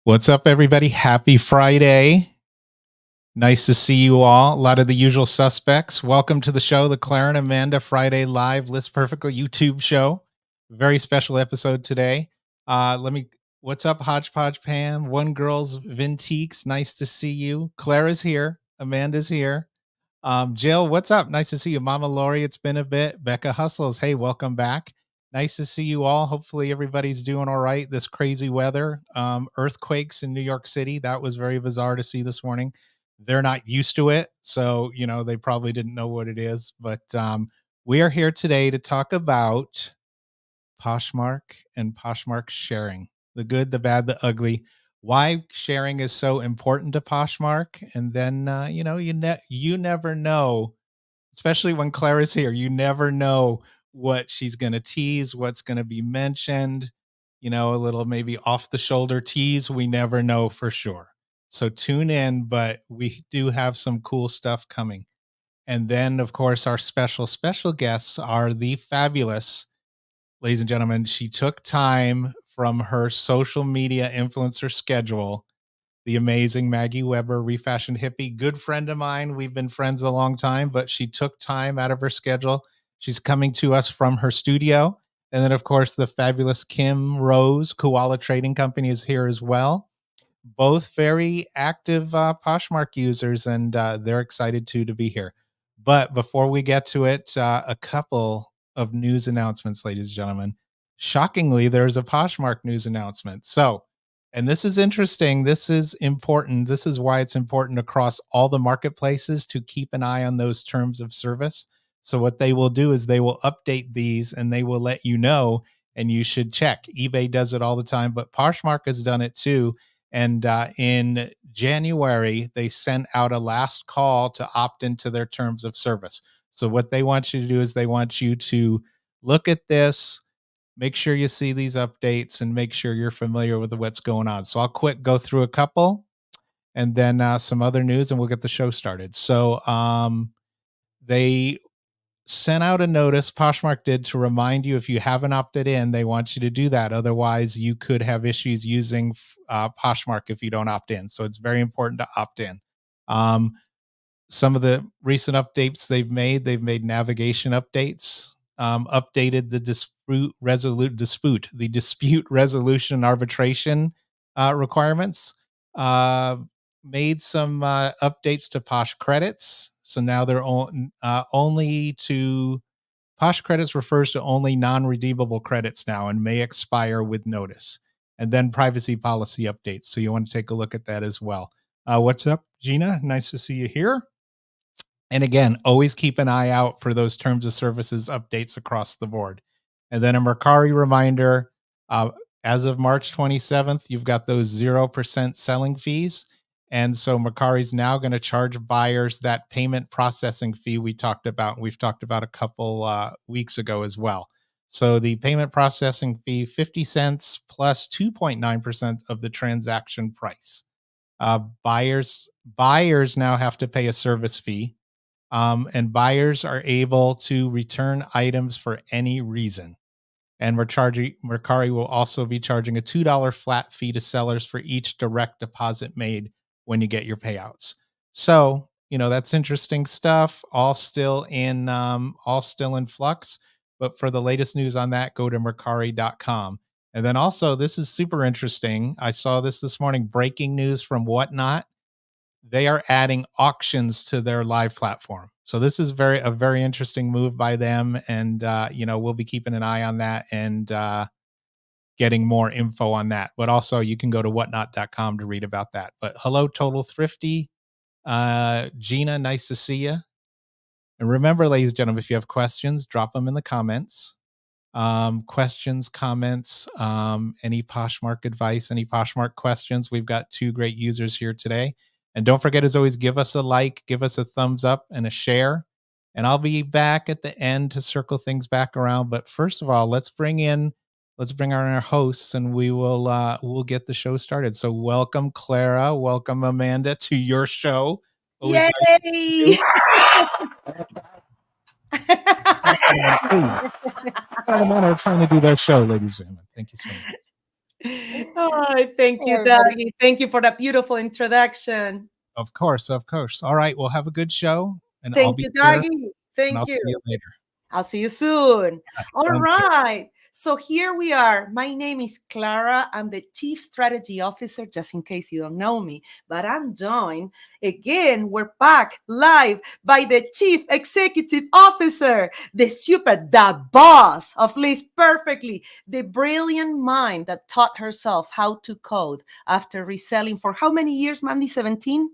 What's up, everybody? Happy Friday. Nice to see you all. A lot of the usual suspects. Welcome to the show, the Clara and Amanda Friday Live List Perfectly YouTube show. Very special episode today. What's up, Hodgepodge Pam? One Girl's Vintiques. Nice to see you. Clara's here. Amanda's here. Jill, what's up? Nice to see you. Mama Lori, it's been a bit. Becca Hustles, hey, welcome back. Nice to see you all. Hopefully everybody's doing all right. This crazy weather, earthquakes in New York City. That was very bizarre to see this morning. They're not used to it, so they probably didn't know what it is. But we are here today to talk about Poshmark and Poshmark sharing, the good, the bad, the ugly. Why sharing is so important to Poshmark, and then you never know, especially when Clara's here. You never know what she's going to tease, what's going to be mentioned. A little maybe off the shoulder tease. We never know for sure. So tune in, but we do have some cool stuff coming. And then, of course, our special guests are the fabulous, ladies and gentlemen. She took time from her social media influencer schedule. The amazing Maggie Weber, refashioned hippie, good friend of mine. We've been friends a long time, but she took time out of her schedule. She's coming to us from her studio. And then, of course, the fabulous Kim Rose, Koala Trading Company, is here as well. Both very active Poshmark users, and they're excited to be here. But before we get to it, a couple of news announcements, ladies and gentlemen. Shockingly, there's a Poshmark news announcement. And this is interesting. This is important. This is why it's important across all the marketplaces to keep an eye on those terms of service. So what they will do is they will update these and they will let you know, and you should check. eBay does it all the time, but Poshmark has done it too. And in January, they sent out a last call to opt into their terms of service. So what they want you to do is they want you to look at this, make sure you see these updates, and make sure you're familiar with what's going on. So I'll go through a couple and then some other news, and we'll get the show started. So they sent out a notice, Poshmark did, to remind you if you haven't opted in, they want you to do that. Otherwise, you could have issues using Poshmark if you don't opt in. So it's very important to opt in. Some of the recent updates they've made navigation updates, updated the dispute resolution arbitration requirements, made some updates to Posh credits. So now they're only to Posh credits refers to only non-redeemable credits now and may expire with notice. And then privacy policy updates. So you want to take a look at that as well. What's up, Gina? Nice to see you here. And again, always keep an eye out for those terms of services updates across the board. And then a Mercari reminder, as of March 27th, you've got those 0% selling fees. And so Mercari's now going to charge buyers that payment processing fee we've talked about a couple weeks ago as well. So the payment processing fee, 50 cents plus 2.9% of the transaction price. Buyers now have to pay a service fee. And buyers are able to return items for any reason. And Mercari will also be charging a $2 flat fee to sellers for each direct deposit made when you get your payouts. So, that's interesting stuff. All still in flux. But for the latest news on that, go to Mercari.com. And then also, this is super interesting. I saw this morning, breaking news from Whatnot. They are adding auctions to their live platform. So this is a very interesting move by them. And, we'll be keeping an eye on that and getting more info on that. But also you can go to whatnot.com to read about that. But hello, Total Thrifty. Gina, nice to see you. And remember, ladies and gentlemen, if you have questions, drop them in the comments. Questions, comments, any Poshmark advice, any Poshmark questions. We've got two great users here today. And don't forget, as always, give us a like, give us a thumbs up and a share. And I'll be back at the end to circle things back around. But first of all, let's bring on our hosts, and we'll get the show started. So welcome, Clara. Welcome, Amanda, to your show. Always Yay! Nice Clara and Amanda are trying to do their show, ladies and gentlemen. Thank you so much. Oh, thank Hey, you, everybody. Daggy. Thank you for that beautiful introduction. Of course, of course. All right, we'll have a good show, and I'll Thank be you, here, Daggy. and Thank I'll you. see you later. I'll see you soon. All Sounds good. right. So here we are. My name is Clara. I'm the Chief Strategy Officer, just in case you don't know me. But I'm joined again. We're back live by the Chief Executive Officer, the boss of Liz Perfectly, the brilliant mind that taught herself how to code after reselling for how many years, Mandy? 17?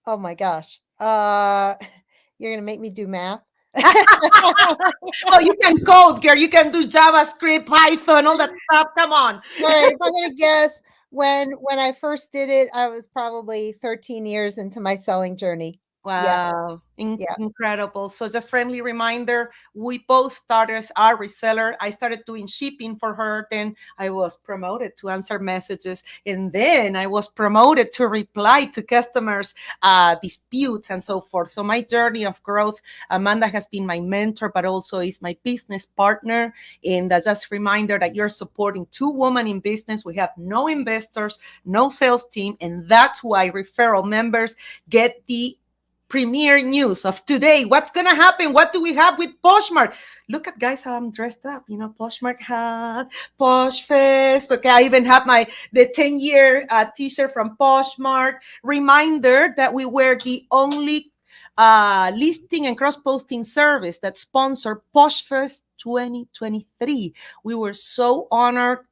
Oh my gosh. You're gonna make me do math. Oh, you can code, girl. You can do JavaScript, Python, all that stuff. Come on. All right, if I'm gonna guess, when I first did it, I was probably 13 years into my selling journey. Yeah, Wow, yeah. incredible. So just friendly reminder, we both started as our reseller. I started doing shipping for her. Then I was promoted to answer messages. And then I was promoted to reply to customers' disputes and so forth. So my journey of growth, Amanda has been my mentor, but also is my business partner. And just reminder that you're supporting two women in business. We have no investors, no sales team. And that's why referral members get the premiere news of today. What's gonna happen? What do we have with Poshmark? Look at guys how I'm dressed up. You know, Poshmark hat, Posh Fest. Okay, I even have the 10-year t-shirt from Poshmark. Reminder that we were the only listing and cross-posting service that sponsored Poshfest 2023. We were so honored.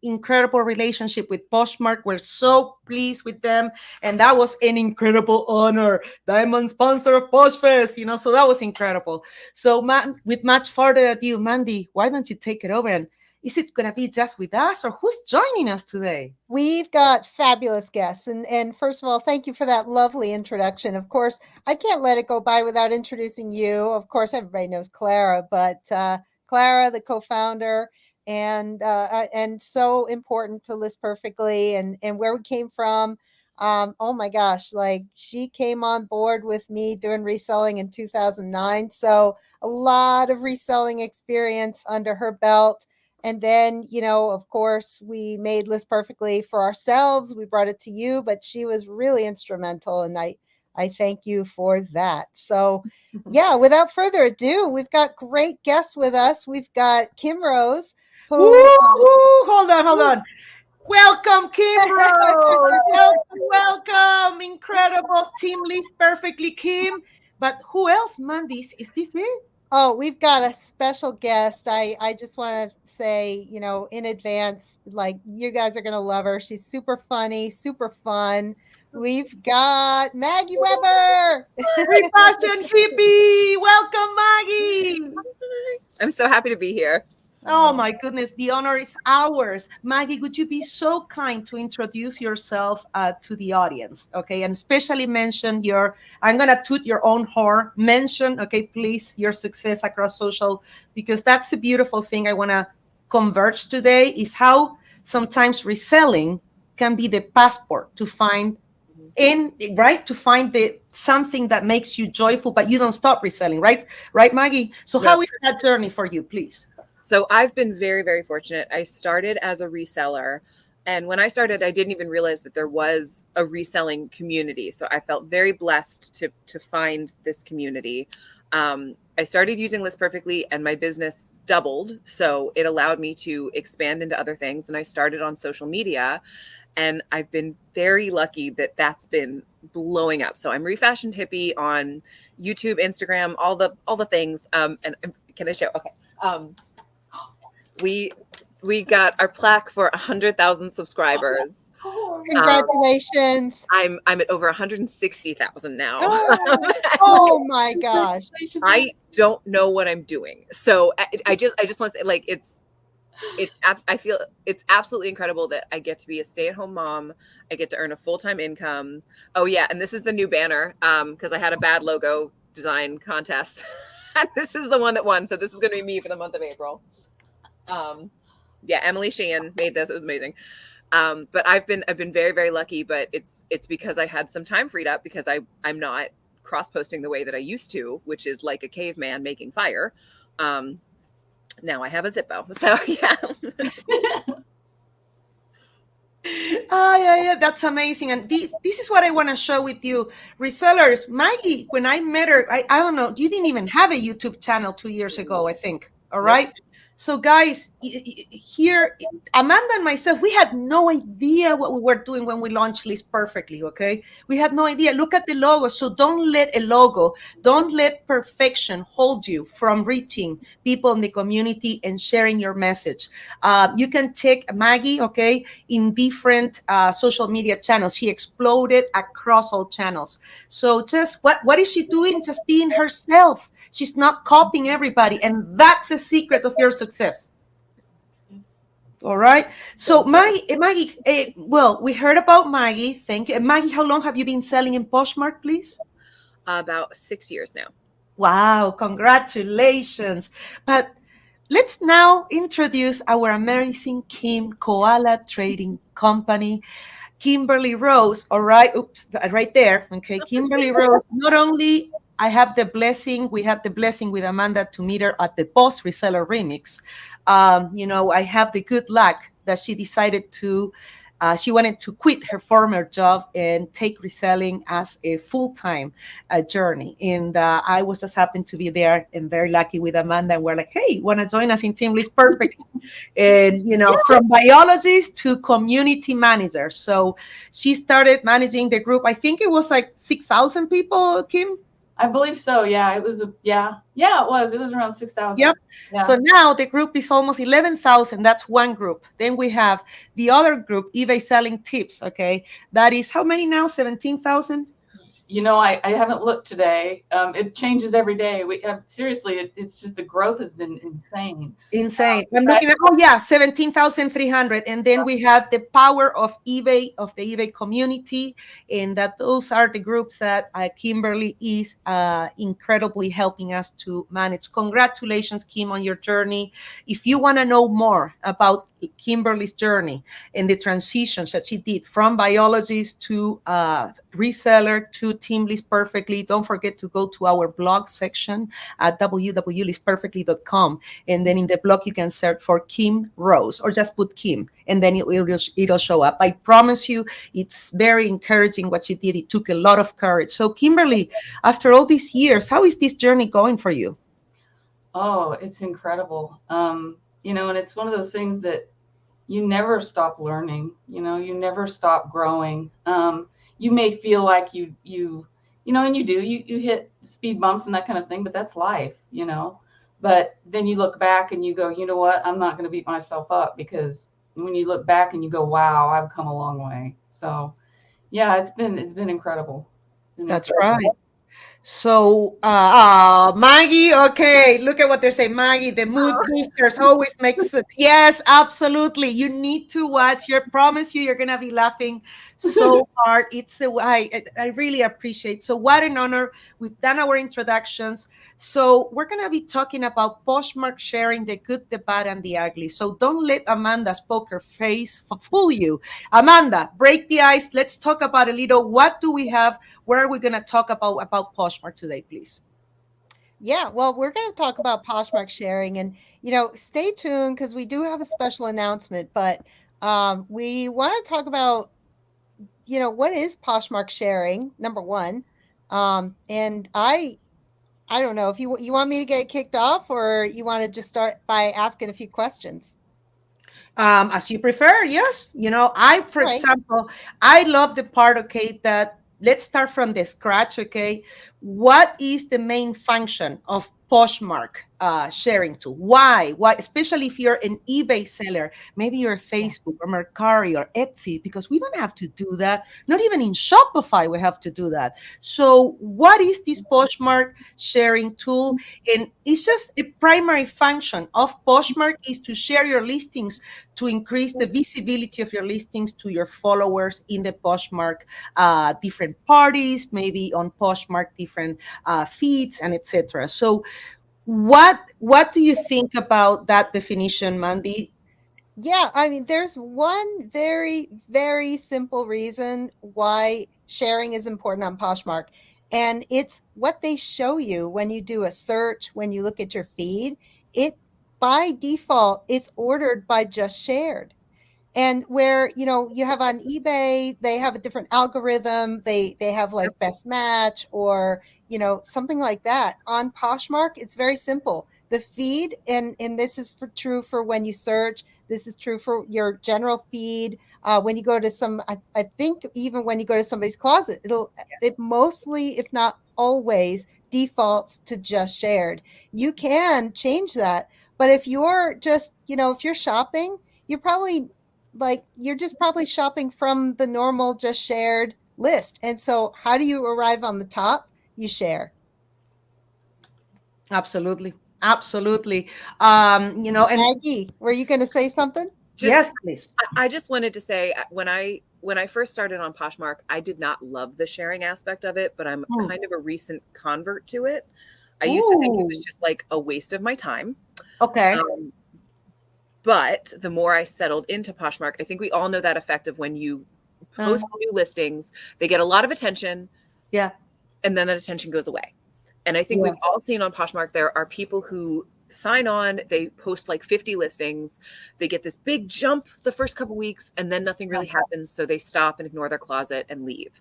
Incredible relationship with Poshmark. We're so pleased with them, and that was an incredible honor. Diamond sponsor of Poshfest, so that was incredible. So, with much further ado, Mandy, why don't you take it over? And is it gonna be just with us, or who's joining us today? We've got fabulous guests. And first of all, thank you for that lovely introduction. Of course, I can't let it go by without introducing you. Of course, everybody knows Clara, but Clara, the co-founder, and so important to List Perfectly and where we came from. Oh my gosh, like she came on board with me doing reselling in 2009. So a lot of reselling experience under her belt. And then, of course, we made List Perfectly for ourselves. We brought it to you, but she was really instrumental. And I thank you for that. So, yeah, without further ado, we've got great guests with us. We've got Kim Rose, who. Woo-hoo! Hold on. Welcome, Kim Rose. Welcome. Incredible. Team List Perfectly, Kim. But who else, Mandy? Is this it? Oh, we've got a special guest. I just want to say, in advance, like you guys are going to love her. She's super funny, super fun. We've got Maggie Weber. Refashion hippie. Welcome, Maggie. I'm so happy to be here. Oh my goodness, the honor is ours. Maggie, would you be so kind to introduce yourself to the audience? Okay, and especially mention I'm going to toot your own horn, mention, okay, please, your success across social, because that's a beautiful thing I want to converge today is how sometimes reselling can be the passport to find to find the something that makes you joyful, but you don't stop reselling, right, Maggie? So how is that journey for you, please? So I've been very, very fortunate. I started as a reseller. And when I started, I didn't even realize that there was a reselling community. So I felt very blessed to find this community. I started using List Perfectly and my business doubled. So it allowed me to expand into other things. And I started on social media. And I've been very lucky that that's been blowing up. So I'm Refashioned Hippie on YouTube, Instagram, all the things. And can I show? Okay. We got our plaque for 100,000 subscribers. Congratulations. I'm at over 160,000 now. Oh my gosh. I don't know what I'm doing. So I just want to say, like, I feel it's absolutely incredible that I get to be a stay-at-home mom. I get to earn a full-time income. Oh yeah, and this is the new banner because I had a bad logo design contest. And this is the one that won. So this is going to be me for the month of April. Yeah, Emily Sheehan made this. It was amazing. But I've been very, very lucky, but it's because I had some time freed up because I'm not cross-posting the way that I used to, which is like a caveman making fire. Now I have a Zippo. So yeah. Oh, yeah, that's amazing. And this is what I want to share with you, resellers. Maggie, when I met her, I don't know, you didn't even have a YouTube channel 2 years ago, I think. All Nope. right. So, guys, here, Amanda and myself, we had no idea what we were doing when we launched List Perfectly. Okay. We had no idea. Look at the logo. So, don't let perfection hold you from reaching people in the community and sharing your message. You can check Maggie, okay, in different social media channels. She exploded across all channels. So just what is she doing? Just being herself. She's not copying everybody, and that's a secret of your success. All right. So Maggie, well, we heard about Maggie. Thank you. And Maggie, how long have you been selling in Poshmark, please? About 6 years now. Wow, congratulations. But let's now introduce our amazing Kim Koala Trading Company. Kimberly Rose, all right, oops, right there, okay, Kimberly Rose, not only we have the blessing with Amanda to meet her at the Boss Reseller Remix. I have the good luck that she decided to, she wanted to quit her former job and take reselling as a full-time journey. And I was just happened to be there and very lucky with Amanda. And we're like, hey, want to join us in Team List Perfect? And from biologist to community manager. So she started managing the group. I think it was like 6,000 people, Kim. I believe so. Yeah, it was it was. It was around 6,000. Yep. Yeah. So now the group is almost 11,000. That's one group. Then we have the other group, eBay Selling Tips. Okay. That is how many now? 17,000? I haven't looked today. It changes every day. We have seriously, it's just the growth has been insane. Insane. I'm looking at 17,300. And then we have the power of eBay, of the eBay community. And that those are the groups that Kimberly is incredibly helping us to manage. Congratulations, Kim, on your journey. If you want to know more about Kimberly's journey and the transitions that she did from biologist to reseller to Team List Perfectly, don't forget to go to our blog section at www.listperfectly.com. And then in the blog, you can search for Kim Rose or just put Kim, and then it'll show up. I promise you, it's very encouraging what she did. It took a lot of courage. So, Kimberly, after all these years, how is this journey going for you? Oh, it's incredible. And it's one of those things that you never stop learning. You never stop growing. You may feel like and you do, you hit speed bumps and that kind of thing, but that's life, but then you look back and you go, you know what, I'm not going to beat myself up, because when you look back and you go, wow, I've come a long way. So yeah, it's been incredible. That's right. So, Maggie, okay, look at what they're saying. Maggie, the mood boosters always makes it. Yes, absolutely. You need to watch. I promise you, you're going to be laughing so hard. I really appreciate. So what an honor. We've done our introductions. So we're going to be talking about Poshmark sharing, the good, the bad, and the ugly. So don't let Amanda's poker face fool you. Amanda, break the ice. Let's talk about a little. What do we have? Where are we going to talk about Poshmark today, please? Yeah, well, we're going to talk about Poshmark sharing, and stay tuned because we do have a special announcement. But we want to talk about what is Poshmark sharing, number one. And I don't know if you want me to get kicked off, or you want to just start by asking a few questions. As you prefer. Yes. For example, I love the part, okay, that let's start from the scratch. Okay. What is the main function of Poshmark sharing tool? Why, especially if you're an eBay seller, maybe you're Facebook or Mercari or Etsy, because we don't have to do that. Not even in Shopify, we have to do that. So what is this Poshmark sharing tool? And it's just a primary function of Poshmark is to share your listings, to increase the visibility of your listings to your followers in the Poshmark different parties, maybe on Poshmark different feeds, and etc. So what do you think about that definition, Mandy? Yeah, I mean, there's one very, very simple reason why sharing is important on Poshmark, and it's what they show you when you do a search, when you look at your feed. It by default, it's ordered by just shared. And where, you know, you have on eBay, they have a different algorithm. They have like best match or, you know, something like that. On Poshmark, it's very simple. The feed, and this is true for when you search. This is true for your general feed. When you go to I think even when you go to somebody's closet, it mostly, if not always, defaults to just shared. You can change that, but if you're just, you know, if you're shopping, you're just probably shopping from the normal just shared list. And so how do you arrive on the top? You share. Absolutely. Absolutely. You know, and Maggie, were you going to say something? yes, please. I just wanted to say when I first started on Poshmark, I did not love the sharing aspect of it, but I'm kind of a recent convert to it. I used to think it was just like a waste of my time. Okay. But the more I settled into Poshmark, I think we all know that effect of when you post new listings, they get a lot of attention. Yeah. And then that attention goes away. And I think we've all seen on Poshmark, there are people who sign on, they post like 50 listings, they get this big jump the first couple weeks, and then nothing really happens. So they stop and ignore their closet and leave.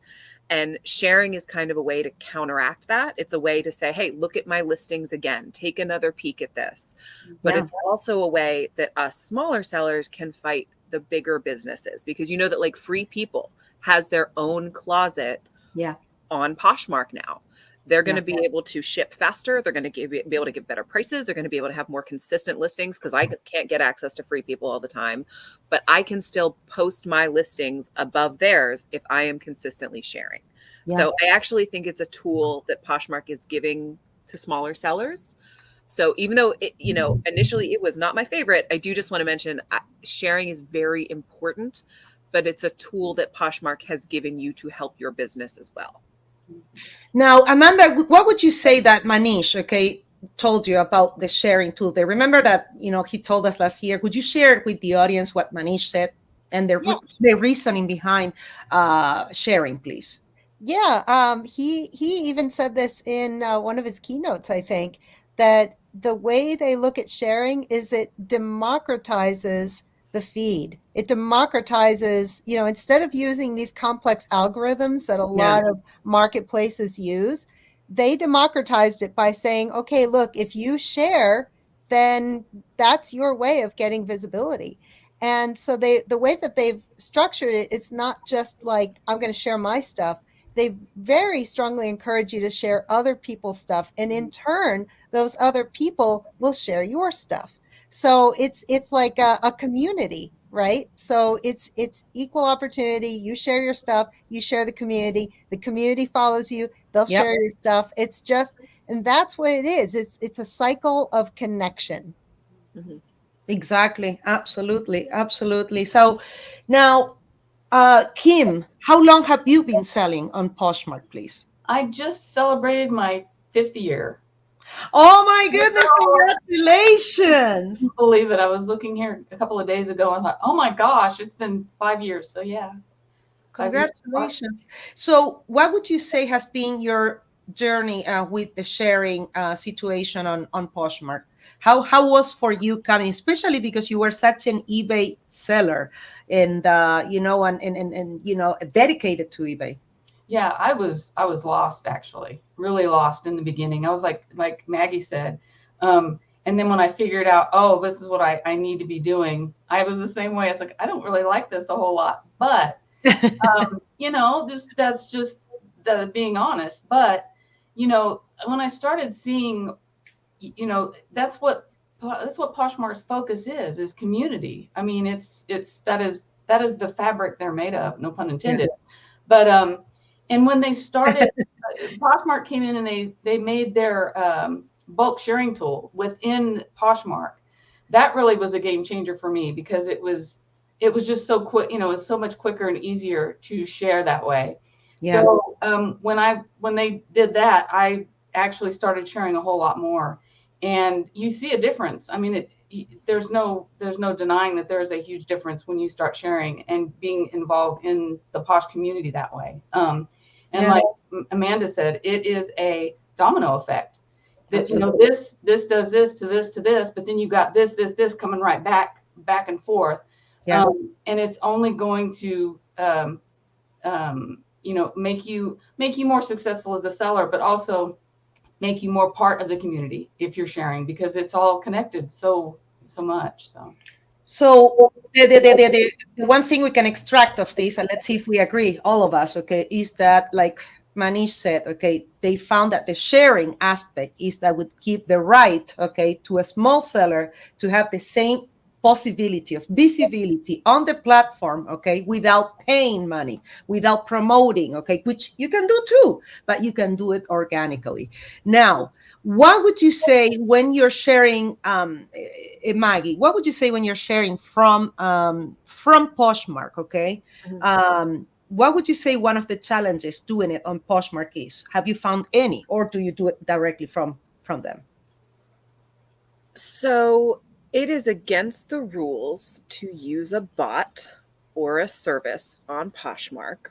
And sharing is kind of a way to counteract that. It's a way to say, hey, look at my listings again, take another peek at this. But it's also a way that us smaller sellers can fight the bigger businesses, because you know that like Free People has their own closet on Poshmark now. They're going to be able to ship faster. They're going to be able to give better prices. They're going to be able to have more consistent listings, because I can't get access to Free People all the time, but I can still post my listings above theirs if I am consistently sharing. So I actually think it's a tool that Poshmark is giving to smaller sellers. So even though you know, initially it was not my favorite, I do just want to mention sharing is very important, but it's a tool that Poshmark has given you to help your business as well. Now, Amanda, what would you say that Manish, told you about the sharing tool? They remember that, you know, he told us last year. Would you share with the audience what Manish said and the reasoning behind sharing, please? Yeah, he even said this in one of his keynotes, I think, that the way they look at sharing is it democratizes the feed. It democratizes, you know, instead of using these complex algorithms that a lot of marketplaces use, they democratized it by saying, okay, look, if you share, then that's your way of getting visibility. And so the way that they've structured it, it's not just like, I'm going to share my stuff. They very strongly encourage you to share other people's stuff. And in turn, those other people will share your stuff. So it's like a community, right? So it's equal opportunity. You share your stuff, you share the community follows you, they'll share your stuff. It's just, and that's what it is. It's a cycle of connection. Mm-hmm. Exactly. Absolutely. Absolutely. So now, Kim, how long have you been selling on Poshmark, please? I just celebrated my 5th year. Oh my goodness, congratulations. Believe it. I was looking here a couple of days ago and thought, oh my gosh, it's been 5 years. So yeah. Congratulations. So what would you say has been your journey with the sharing situation on Poshmark? How was for you coming, especially because you were such an eBay seller and you know, and you know, dedicated to eBay? Yeah, I was lost, actually, really lost in the beginning. I was like Maggie said. And then when I figured out, oh, this is what I need to be doing, I was the same way. I was like, I don't really like this a whole lot, but you know, that's just being honest. But you know, when I started seeing, you know, that's what Poshmark's focus is community. I mean, that is the fabric they're made of, no pun intended. But and when they started, Poshmark came in and they made their bulk sharing tool within Poshmark. That really was a game changer for me, because it was just so quick. You know, it's so much quicker and easier to share that way. Yeah. So when they did that, I actually started sharing a whole lot more, and you see a difference. I mean, there's no denying that there's a huge difference when you start sharing and being involved in the Posh community that way. And like Amanda said, it is a domino effect. That, you know, this does this to this to this, but then you got this coming right back and forth. Yeah. And it's only going to make you more successful as a seller, but also make you more part of the community if you're sharing, because it's all connected so much. So the one thing we can extract of this, and let's see if we agree, all of us, okay, is that, like Manish said, okay, they found that the sharing aspect is that would give the right, okay, to a small seller to have the same possibility of visibility on the platform, okay, without paying money, without promoting, okay, which you can do too, but you can do it organically. Now, what would you say when you're sharing, Maggie? What would you say when you're sharing from Poshmark? Okay, what would you say one of the challenges doing it on Poshmark is? Have you found any, or do you do it directly from them? So it is against the rules to use a bot or a service on Poshmark.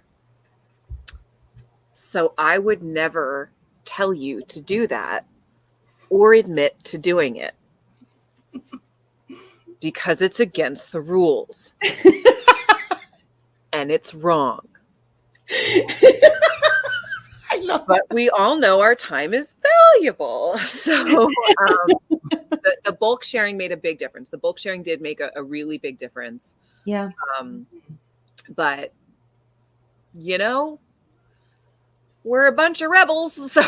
So I would never tell you to do that or admit to doing it because it's against the rules. And it's wrong. I love But we all know our time is valuable. So the bulk sharing made a big difference. The bulk sharing did make a really big difference. Yeah. But, we're a bunch of rebels. So,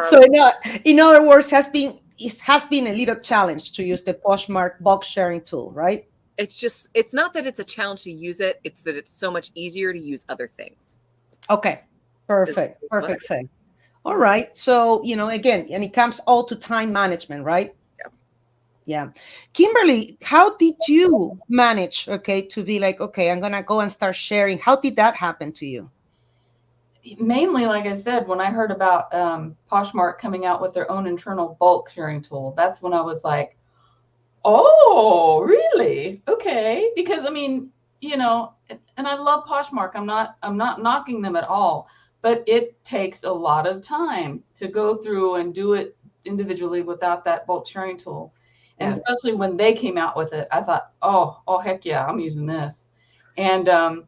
So in other words, it has been a little challenge to use the Poshmark bulk sharing tool, right? It's not that it's a challenge to use it. It's that it's so much easier to use other things. Okay. Perfect say. All right. So, again, and it comes all to time management, right? Yeah. Kimberly, how did you manage, okay, to be like, okay, I'm going to go and start sharing? How did that happen to you? Mainly, like I said, when I heard about Poshmark coming out with their own internal bulk sharing tool, that's when I was like, oh, really? Okay. Because and I love Poshmark. I'm not knocking them at all, but it takes a lot of time to go through and do it individually without that bulk sharing tool. And especially when they came out with it, I thought, oh, heck yeah, I'm using this. And I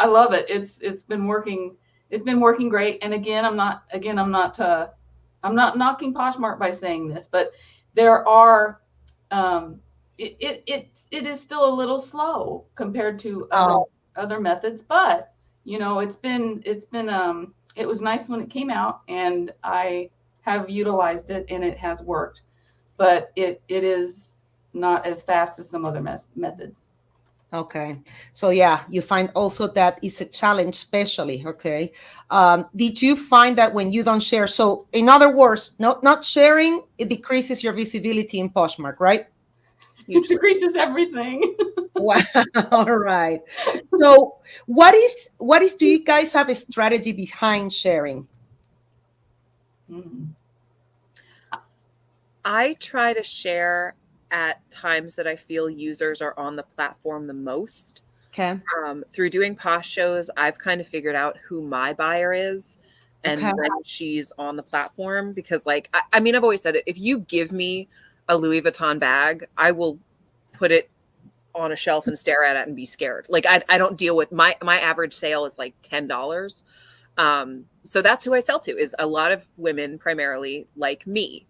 love it. It's been working. It's been working great. And again, I'm not knocking Poshmark by saying this, but there are, it is still a little slow compared to other methods, but it was nice when it came out, and I have utilized it and it has worked, but it is not as fast as some other methods. Okay. So yeah, you find also that it's a challenge, especially, okay. Did you find that when you don't share, so in other words, not sharing, it decreases your visibility in Poshmark, right? It decreases everything. Wow. All right. So do you guys have a strategy behind sharing? I try to share at times that I feel users are on the platform the most. Okay. Through doing Posh shows, I've kind of figured out who my buyer is and Okay. when she's on the platform. Because, I've always said it. If you give me a Louis Vuitton bag, I will put it on a shelf and stare at it and be scared. I don't deal with my average sale is like $10. So that's who I sell to, is a lot of women, primarily like me,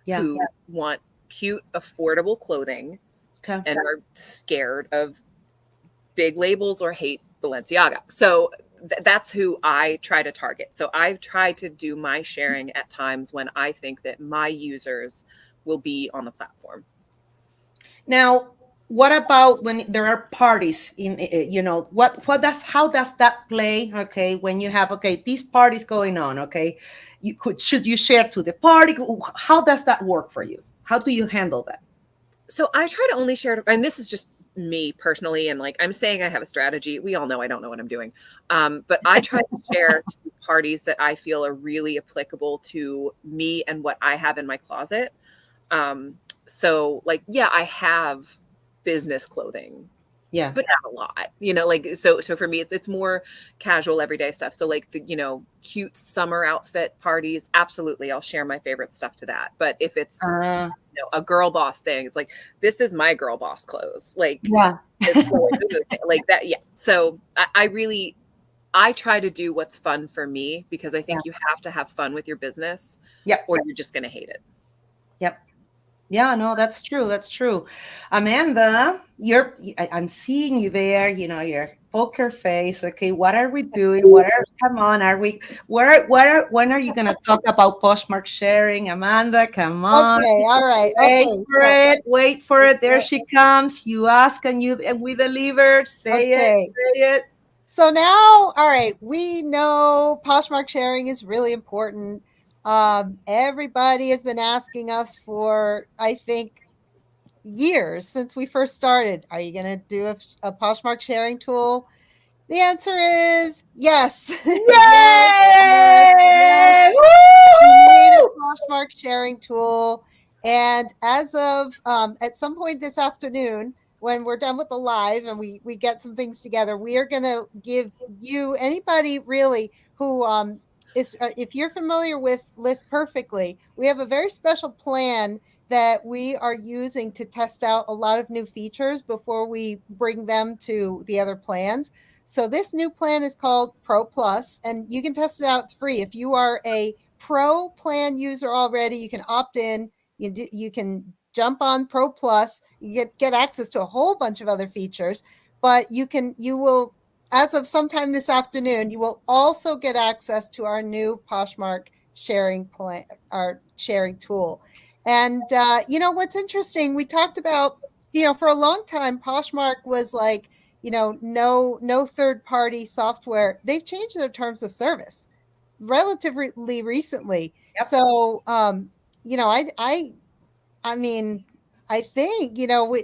who want cute, affordable clothing and are scared of big labels or hate Balenciaga. So that's who I try to target. So I've tried to do my sharing at times when I think that my users will be on the platform. Now, what about when there are parties in, how does that play? Okay. When you have, these parties going on, okay, should you share to the party? How does that work for you? How do you handle that? So I try to only share, and this is just me personally, and I'm saying I have a strategy. We all know I don't know what I'm doing. But I try to share to parties that I feel are really applicable to me and what I have in my closet. So I have business clothing Yeah. but not a lot, you know, like, so for me, it's more casual everyday stuff. So like the, you know, cute summer outfit parties, absolutely, I'll share my favorite stuff to that. But if it's, Uh, you know, a girl boss thing, it's like, this is my girl boss clothes, like yeah. this for like that. Yeah. So I really, I try to do what's fun for me, because I Yeah. think you have to have fun with your business, Yep. or you're just going to hate it. Yep. Yeah, no, that's true. That's true. Amanda, I'm seeing you there, you know, your poker face. Okay, what are we doing? Come on, when are you going to talk about Poshmark sharing? Amanda, come on. Okay, all right. Wait Okay, for so it. Wait for it. There she comes. You ask and we deliver. Say it. okay. Say it. So now, all right, we know Poshmark sharing is really important. Everybody has been asking us for, I think, years since we first started. Are you going to do a Poshmark sharing tool? The answer is yes. Yes, yes, yes. Yay! We made Woo! a Poshmark sharing tool. And as of at some point this afternoon, when we're done with the live and we get some things together, we are going to give you, anybody really who is, if you're familiar with List Perfectly, we have a very special plan that we are using to test out a lot of new features before we bring them to the other plans. So this new plan is called Pro Plus, and you can test it out. It's free. If you are a Pro plan user already, you can opt in. You can jump on Pro Plus. You get access to a whole bunch of other features, but you will, as of sometime this afternoon, you will also get access to our new Poshmark sharing plan, our sharing tool. And you know what's interesting? We talked about, you know, for a long time, Poshmark was like, you know, no third party software. They've changed their terms of service relatively recently. Yep. So you know, I mean, I think, you know,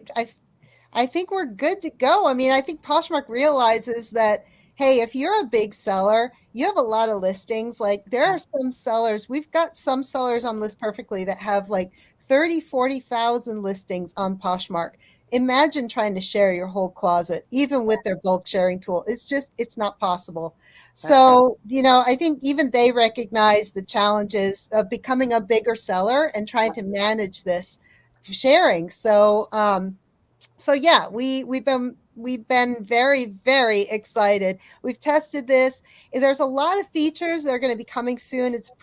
I think we're good to go. I mean, I think Poshmark realizes that, hey, if you're a big seller, you have a lot of listings. Like there are some sellers, we've got some sellers on List Perfectly that have like 30, 40,000 listings on Poshmark. Imagine trying to share your whole closet, even with their bulk sharing tool. It's not possible. That's right. So, you know, I think even they recognize the challenges of becoming a bigger seller and trying to manage this sharing. So yeah, we've been very excited. We've tested this. There's a lot of features that are going to be coming soon. It's a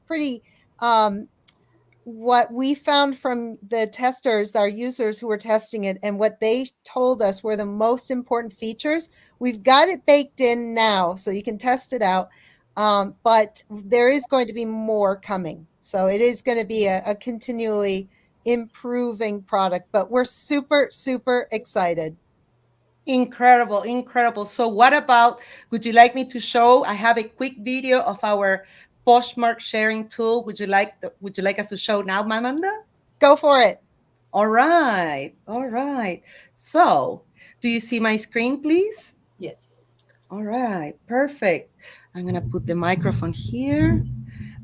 pretty what we found from the testers, our users who were testing it, and what they told us were the most important features. We've got it baked in now, so you can test it out. But there is going to be more coming. So it is going to be a continually improving product, but we're super excited. Incredible, incredible. So what about, would you like me to show? I have a quick video of our Poshmark sharing tool. Would you like us to show now, Amanda? Go for it. All right. All right. So, do you see my screen, please? Yes. All right. Perfect. I'm going to put the microphone here.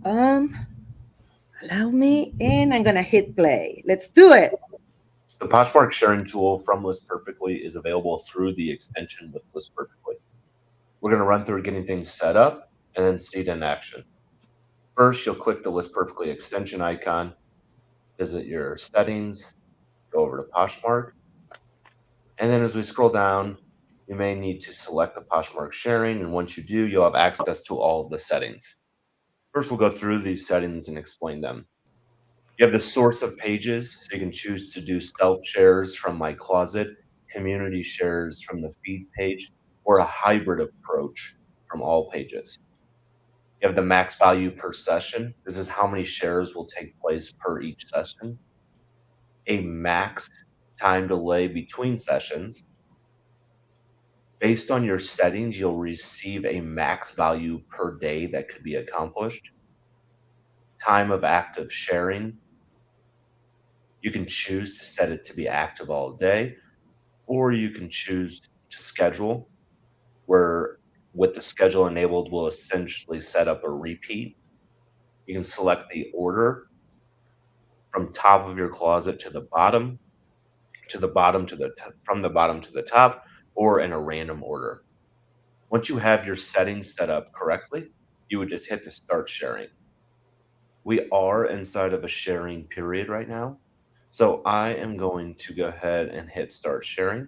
Allow me, and I'm going to hit play. Let's do it. The Poshmark sharing tool from List Perfectly is available through the extension with List Perfectly. We're going to run through getting things set up and then see it in action. First, you'll click the List Perfectly extension icon, visit your settings, go over to Poshmark, and then as we scroll down, you may need to select the Poshmark sharing, and once you do, you'll have access to all of the settings. First, we'll go through these settings and explain them. You have the source of pages, so you can choose to do self shares from My Closet, community shares from the feed page, or a hybrid approach from all pages. You have the max value per session. This is how many shares will take place per each session. A max time delay between sessions. Based on your settings, you'll receive a max value per day that could be accomplished. Time of active sharing. You can choose to set it to be active all day, or you can choose to schedule, where with the schedule enabled, we'll essentially set up a repeat. You can select the order from top of your closet to the bottom, to the bottom from the bottom to the top, or in a random order. Once you have your settings set up correctly, you would just hit the start sharing. We are inside of a sharing period right now. So I am going to go ahead and hit start sharing.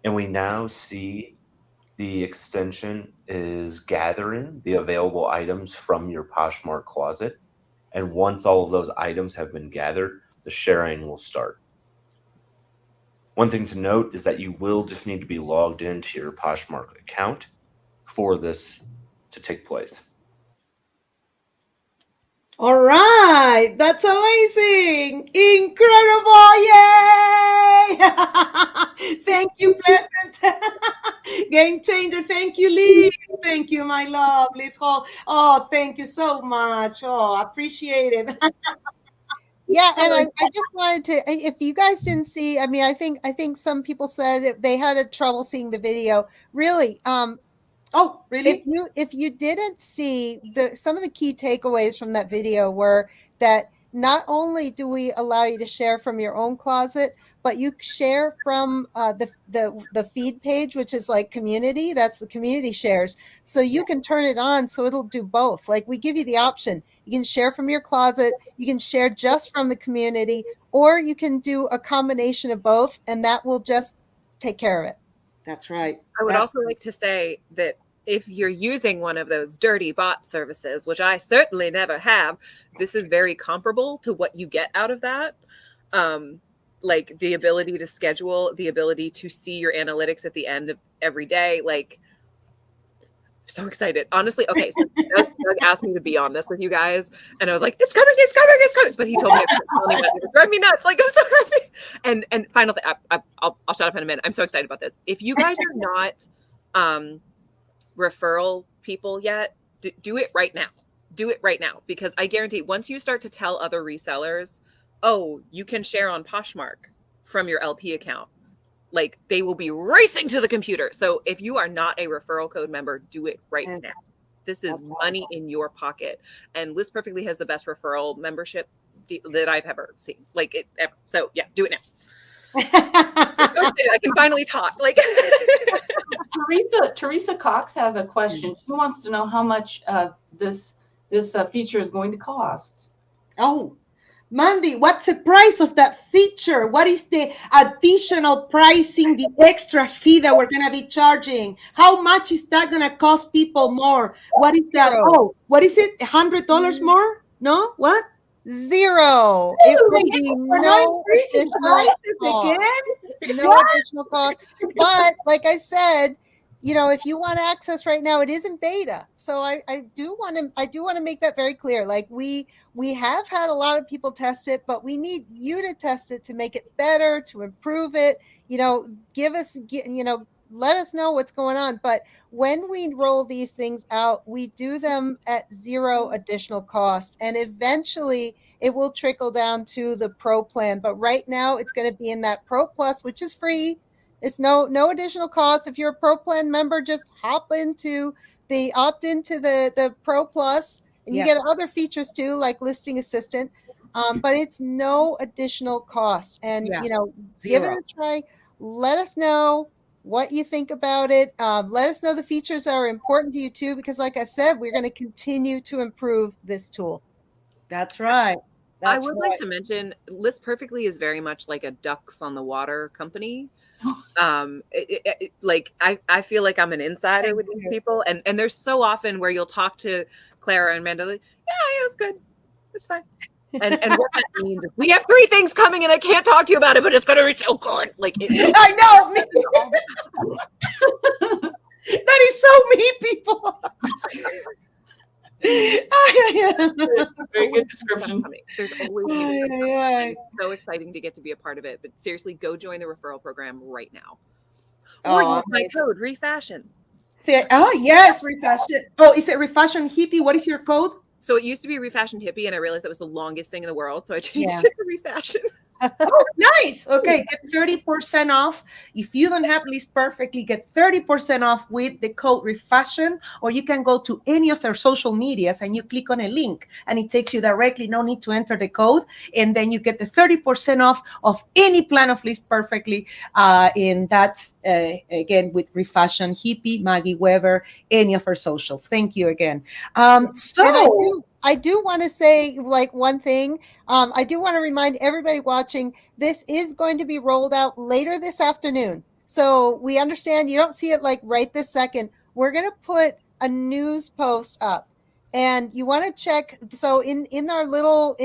And we now see the extension is gathering the available items from your Poshmark closet. And once all of those items have been gathered, the sharing will start. One thing to note is that you will just need to be logged into your Poshmark account for this to take place. All right, that's amazing, incredible, yay! Thank you, Pleasant, game changer. Thank you, Liz. Thank you, my love, Liz Hall. Oh, thank you so much. Oh, I appreciate it. Yeah, and I just wanted to, if you guys didn't see, I mean, I think some people said that they had a trouble seeing the video. Really, Oh, really? if you didn't see some of the key takeaways from that video were that not only do we allow you to share from your own closet, but you share from the feed page, which is like community. That's the community shares. So you can turn it on so it'll do both. Like we give you the option. You can share from your closet, you can share just from the community, or you can do a combination of both, and that will just take care of it. That's right. I would also like to say that if you're using one of those dirty bot services, which I certainly never have, this is very comparable to what you get out of that. Like the ability to schedule, the ability to see your analytics at the end of every day. Like, so excited. Honestly, okay, so Doug asked me to be on this with you guys, and I was like, it's coming. But he told me it would drive me nuts. Like, I'm so happy. And final thing, I'll shut up in a minute. I'm so excited about this. If you guys are not referral people yet, do it right now. Do it right now, because I guarantee once you start to tell other resellers, oh, you can share on Poshmark from your LP account, like they will be racing to the computer. So if you are not a referral code member, do it right now. This is money in your pocket. And List Perfectly has the best referral membership that I've ever seen. Like it ever. So yeah, do it now. I can finally talk. Like Teresa Cox has a question. She wants to know how much this feature is going to cost. Oh, Mandy, what's the price of that feature? What is the additional pricing, the extra fee that we're going to be charging? How much is that going to cost people more? What is that? Oh, what is it? $100 more? No? What? Zero. It will be no additional cost. But like I said, you know, if you want access right now, it is in beta. So I do want to make that very clear. Like we have had a lot of people test it, but we need you to test it to make it better, to improve it. You know, let us know what's going on. But when we roll these things out, we do them at zero additional cost, and eventually it will trickle down to the Pro plan. But right now it's going to be in that Pro Plus, which is free. It's no additional cost. If you're a Pro plan member, just opt into the Pro Plus, and you get other features too, like listing assistant. But it's no additional cost. And you know, give it a try. Let us know what you think about it. Let us know the features that are important to you too, because like I said, we're going to continue to improve this tool. That's right. I would like to mention List Perfectly is very much like a ducks on the water company. Like I feel like I'm an insider with these people, and there's so often where you'll talk to Clara and Amanda, like, yeah, it's good, it's fine. And what that means is we have 3 things coming and I can't talk to you about it, but it's gonna be so good. Like I know. That is so me, people. Very good description. There's always so exciting to get to be a part of it. But seriously, go join the referral program right now. Or use my code refashion. Oh yes, refashion. Oh, is it refashion hippie? What is your code? So it used to be refashion hippie, and I realized that was the longest thing in the world, so I changed it to refashion. Oh, nice. Okay, get 30% off. If you don't have List Perfectly, get 30% off with the code REFASHION, or you can go to any of their social medias and you click on a link and it takes you directly. No need to enter the code. And then you get the 30% off of any plan of List Perfectly. And that's, again, with REFASHION, Hippie, Maggie Weber, any of her socials. Thank you again. And I do want to say like one thing. I do want to remind everybody watching, this is going to be rolled out later this afternoon. So we understand you don't see it like right this second. We're going to put a news post up and you want to check. So in our little,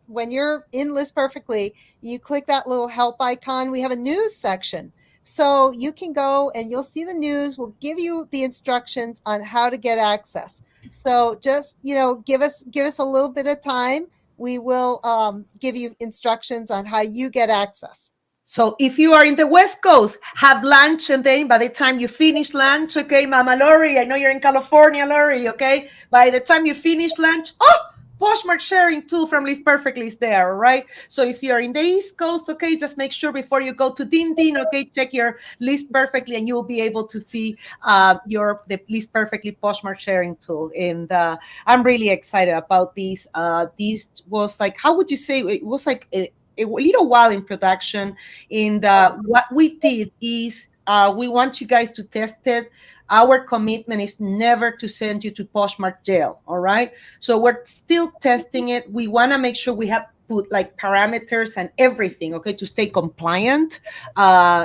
when you're in List Perfectly, you click that little help icon. We have a news section. So you can go and you'll see the news. We'll give you the instructions on how to get access. So just, give us a little bit of time. We will give you instructions on how you get access. So if you are in the West Coast, have lunch, and then by the time you finish lunch, okay, Mama Lori, I know you're in California, Lori, okay? By the time you finish lunch, Poshmark sharing tool from List Perfectly is there, right? So if you're in the East Coast, okay, just make sure before you go to Din, okay, check your List Perfectly, and you'll be able to see the List Perfectly Poshmark sharing tool. And I'm really excited about these. These was like, how would you say? It was like a little while in production. And what we did is we want you guys to test it. Our commitment is never to send you to Poshmark jail, all right? So we're still testing it. We want to make sure we have put like parameters and everything, okay, to stay compliant.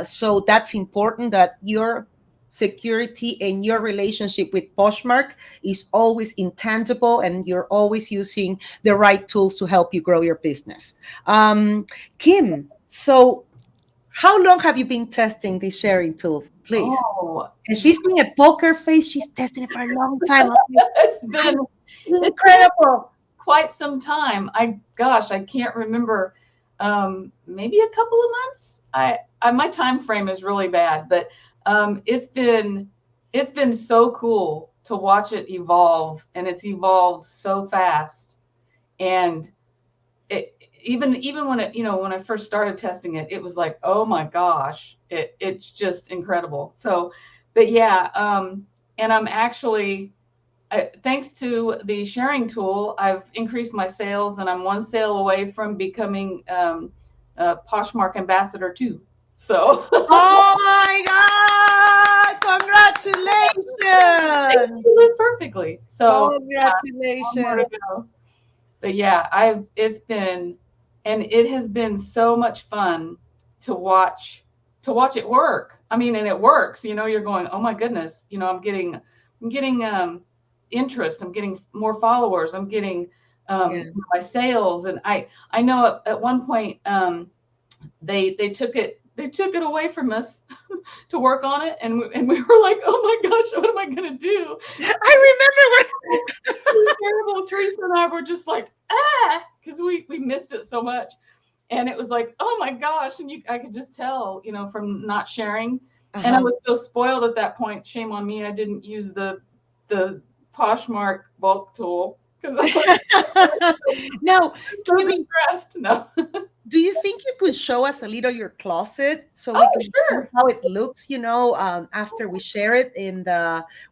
So that's important, that your security and your relationship with Poshmark is always intangible and you're always using the right tools to help you grow your business. Kim, so how long have you been testing this sharing tool, please? Oh, And she's doing a poker face. She's testing it for a long time. it's been Incredible. quite some time. I can't remember. Maybe a couple of months. My time frame is really bad, but it's been so cool to watch it evolve, and it's evolved so fast. And even when when I first started testing it, it was like, oh my gosh, it's just incredible. So, but yeah, and I'm actually, thanks to the sharing tool, I've increased my sales, and I'm one sale away from becoming a Poshmark ambassador too. So. Oh my God! Congratulations! Thank you, Liz, perfectly. So congratulations. But yeah, it has been so much fun to watch it work. I mean, and it works. You're going, oh my goodness. I'm getting interest. I'm getting more followers. I'm getting my sales. And I know at one point they took it away from us to work on it, and we were like, oh my gosh, what am I gonna do? I remember when it was terrible. Teresa and I were just like, because we missed it so much. And it was like, oh my gosh. And I could just tell, from not sharing. And I was so spoiled at that point. Shame on me. I didn't use the Poshmark bulk tool. No, stressed. No. Do you think you could show us a little your closet so we can see how it looks, after we share it? And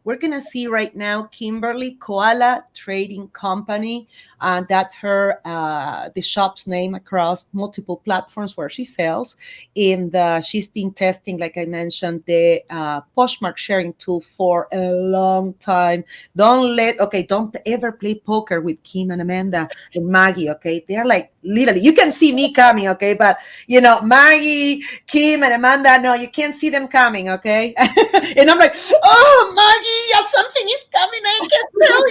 we're going to see right now Kimberly Koala Trading Company. That's her, the shop's name across multiple platforms where she sells. And she's been testing, like I mentioned, the Poshmark sharing tool for a long time. Don't ever play poker with Kim and Amanda and Maggie, okay? They're like, literally, you can see me coming, okay? But, Maggie, Kim, and Amanda, no, you can't see them coming, okay? And I'm like, oh, Maggie, something is coming, I can't tell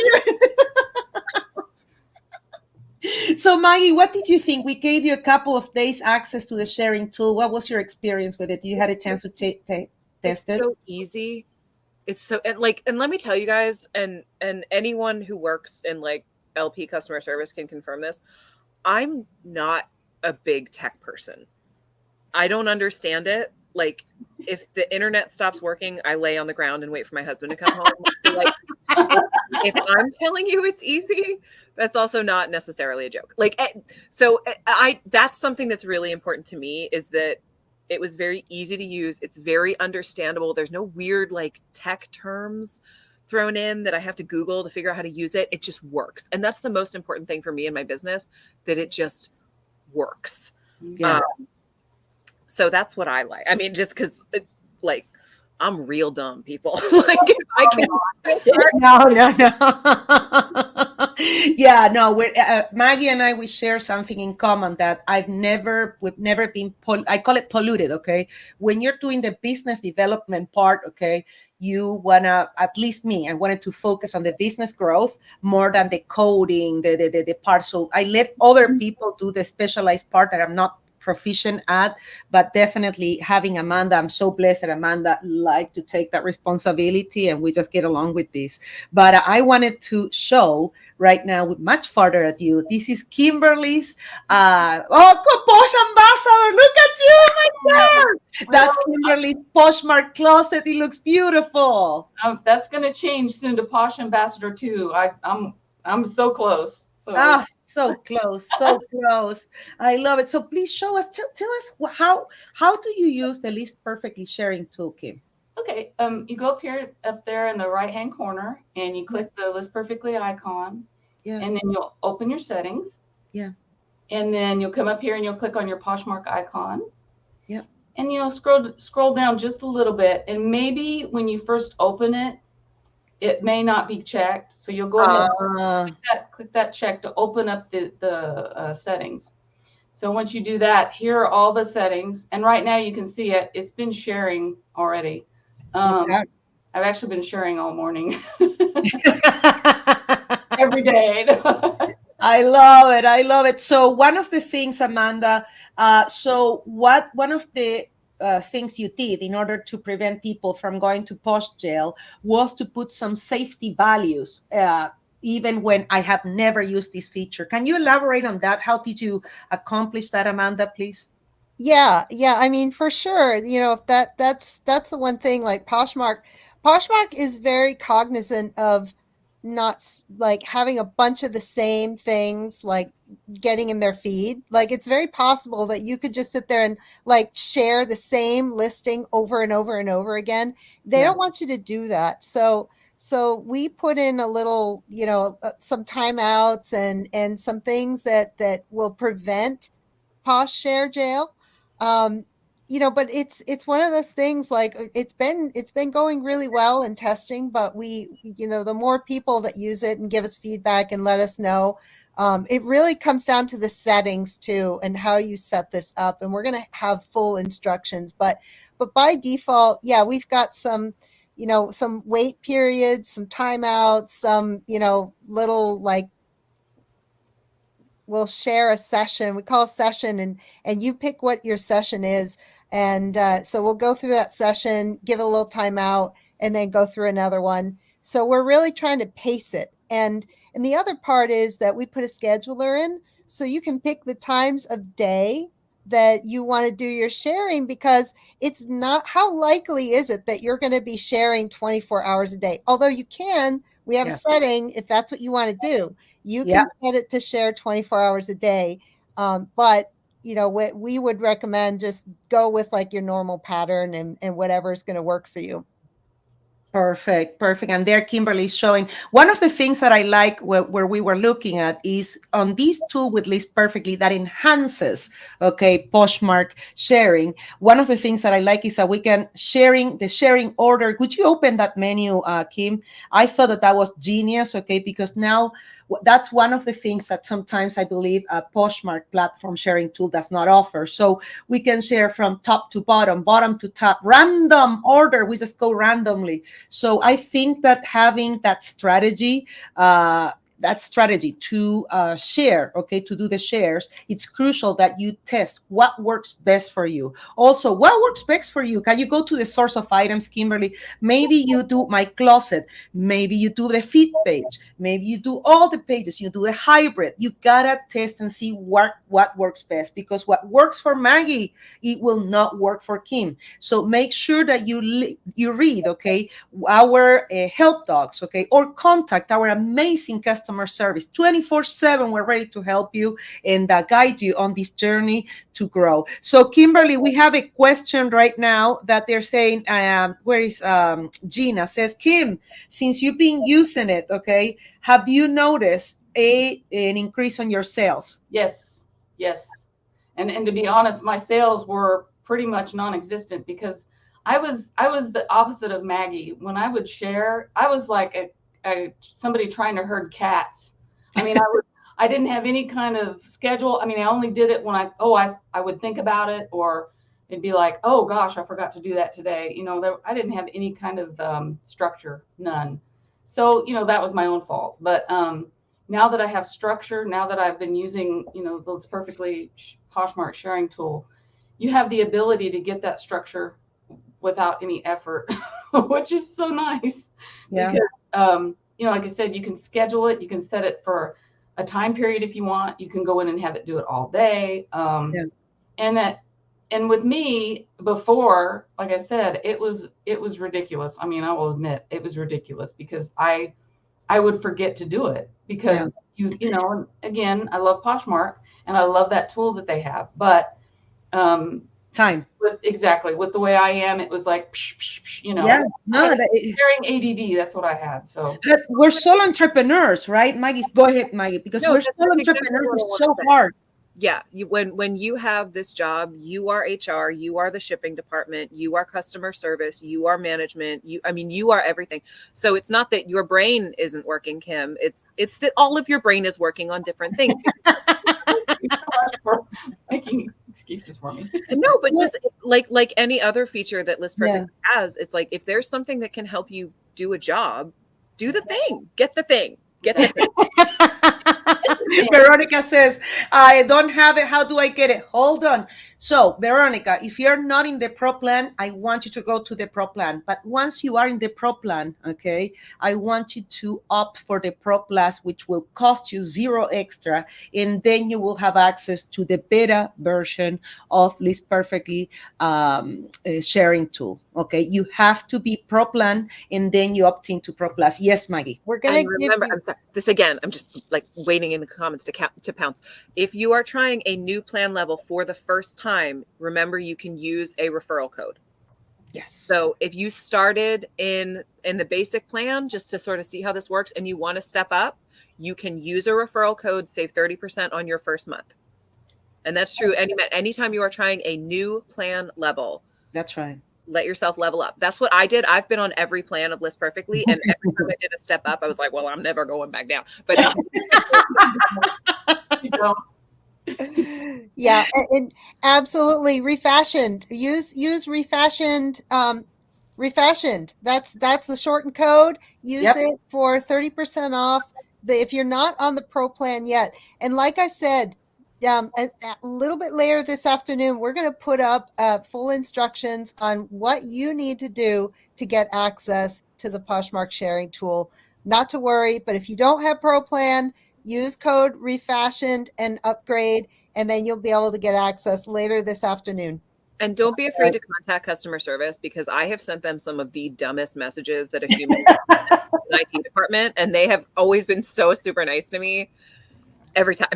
you. So, Maggie, what did you think? We gave you a couple of days access to the sharing tool. What was your experience with it? Did you have a chance to test it? It's so easy. It's so, and let me tell you guys, and anyone who works in LP customer service can confirm this. I'm not a big tech person. I don't understand it. If the internet stops working, I lay on the ground and wait for my husband to come home. So, if I'm telling you it's easy, that's also not necessarily a joke. Like, so that's something that's really important to me, is that it was very easy to use. It's very understandable. There's no weird like tech terms thrown in that I have to Google to figure out how to use it. It just works. And that's the most important thing for me in my business, that it just works. Yeah. So that's what I like. I mean, just because like I'm real dumb, people. Like I can. No. Yeah, no. We're Maggie and I. We share something in common that we've never been. I call it polluted. Okay, when you're doing the business development part, okay, you wanna, at least me, I wanted to focus on the business growth more than the coding, the part. So I let other people do the specialized part that I'm not proficient at, but definitely having Amanda, I'm so blessed that Amanda like to take that responsibility, and we just get along with this. But I wanted to show right now, with much further ado, this is Kimberly's Posh Ambassador. Look at you, oh my God. That's Kimberly's Poshmark closet. It looks beautiful. That's going to change soon to Posh Ambassador too. I'm so close. So. So close, so close. I love it. So please show us, tell us how do you use the List Perfectly sharing tool, Kim? Okay, you go up there in the right-hand corner, and you click the List Perfectly icon, and then you'll open your settings. Yeah. And then you'll come up here and you'll click on your Poshmark icon. Yeah. And you'll scroll down just a little bit, and maybe when you first open it, it may not be checked. So you'll go ahead and click that check to open up the settings. So once you do that, here are all the settings. And right now you can see it. It's been sharing already. I've actually been sharing all morning. Every day. I love it. So one of the things, Amanda, one of the things you did in order to prevent people from going to post jail was to put some safety values, even when I have never used this feature. Can you elaborate on that? How did you accomplish that, Amanda, please? Yeah. I mean, for sure. You know, if that's the one thing, like Poshmark is very cognizant of not like having a bunch of the same things like getting in their feed. Like, it's very possible that you could just sit there and like share the same listing over and over and over again. They don't want you to do that. So we put in a little, some timeouts and some things that will prevent Posh share jail. But it's one of those things, like it's been going really well in testing, but the more people that use it and give us feedback and let us know, it really comes down to the settings too and how you set this up. And we're going to have full instructions, but by default, we've got some wait periods, some timeouts, some, little like, we'll share a session. We call a session, and you pick what your session is. And so we'll go through that session, give a little timeout, and then go through another one. So we're really trying to pace it. And the other part is that we put a scheduler in, so you can pick the times of day that you want to do your sharing, because it's not, how likely is it that you're going to be sharing 24 hours a day? Although we have a setting, if that's what you want to do. You can set it to share 24 hours a day. But, we would recommend just go with like your normal pattern and whatever is going to work for you. Perfect. And there Kimberly's showing. One of the things that I like where we were looking at is on this tool with List Perfectly that enhances, Poshmark sharing. One of the things that I like is that we can the sharing order. Could you open that menu, Kim? I thought that was genius, because now that's one of the things that sometimes I believe a Poshmark platform sharing tool does not offer. So we can share from top to bottom to top, random order. We just go randomly. So I think that having that strategy, that that strategy to share, okay, to do the shares, it's crucial that you test what works best for you. Also, what works best for you? Can you go to the source of items, Kimberly? Maybe you do my closet. Maybe you do the feed page. Maybe you do all the pages. You do a hybrid. You gotta test and see what works best, because what works for Maggie, it will not work for Kim. So make sure that you read, okay, our help docs, okay, or contact our amazing customer service 24/7. We're ready to help you and guide you on this journey to grow. So Kimberly, we have a question right now that they're saying, where is Gina says, Kim, since you've been using it, okay, have you noticed an increase on your sales? Yes, yes. And to be honest, my sales were pretty much non-existent because I was the opposite of Maggie. When I would share, I was like somebody trying to herd cats. I mean, I didn't have any kind of schedule. I mean, I only did it when I would think about it, or it'd be like, oh gosh, I forgot to do that today. You know, I didn't have any kind of structure, none. So, you know, that was my own fault. But now that I have structure, now that I've been using, you know, this perfectly Poshmark sharing tool, you have the ability to get that structure without any effort, which is so nice. Yeah. Because, you know, like I said, you can schedule it, you can set it for a time period if you want, you can go in and have it do it all day. And with me before, like I said, it was ridiculous. I mean, I will admit it was ridiculous because I would forget to do it because you know, again, I love Poshmark and I love that tool that they have, but time with the way I am, it was like, you know, sharing ADD. That's what I had. So but we're sole entrepreneurs, right, Maggie? Go ahead, Maggie, because we're sole entrepreneurs. It's so hard. Yeah, when you have this job, you are HR, you are the shipping department, you are customer service, you are management, you are everything. So it's not that your brain isn't working, Kim. It's that all of your brain is working on different things. for making excuses for me. No, but just like any other feature that List Perfect has, it's like if there's something that can help you do a job, do the thing. Get the thing. Get the thing. Veronica says, I don't have it. How do I get it? Hold on. So, Veronica, if you're not in the Pro plan, I want you to go to the Pro plan. But once you are in the Pro plan, okay, I want you to opt for the Pro Plus, which will cost you $0 extra. And then you will have access to the beta version of List Perfectly sharing tool. Okay, you have to be Pro plan and then you opt into Pro Plus. Yes, Maggie. We're going to remember, I'm sorry, this again, I'm just like waiting in the comments to pounce. If you are trying a new plan level for the first time, remember you can use a referral code. Yes. So if you started in the basic plan just to sort of see how this works and you want to step up, you can use a referral code, save 30% on your first month. And that's true anytime you are trying a new plan level. That's right. Let yourself level up. That's what I did. I've been on every plan of List Perfectly, and every time I did a step up, I was like, well, I'm never going back down. But you don't. Yeah, and absolutely refashioned. Use refashioned. Refashioned. That's the shortened code. Use it for 30% off. If you're not on the Pro plan yet, and like I said, a little bit later this afternoon, we're going to put up full instructions on what you need to do to get access to the Poshmark sharing tool. Not to worry, but if you don't have Pro plan, use code refashioned and upgrade, and then you'll be able to get access later this afternoon. And don't be afraid to contact customer service, because I have sent them some of the dumbest messages that a human in the IT department, and they have always been so super nice to me every time.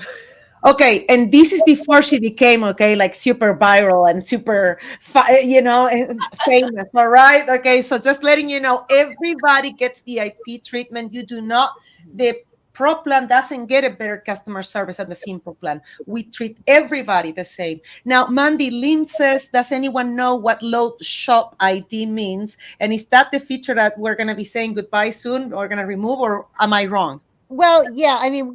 Okay, and this is before she became like super viral and super, famous. All right. Okay, so just letting you know, everybody gets VIP treatment. You do not. The Pro plan doesn't get a better customer service than the Simple plan. We treat everybody the same. Now, Mandy Lynn says, does anyone know what load shop ID means? And is that the feature that we're going to be saying goodbye soon, or going to remove, or am I wrong? Well, yeah, I mean,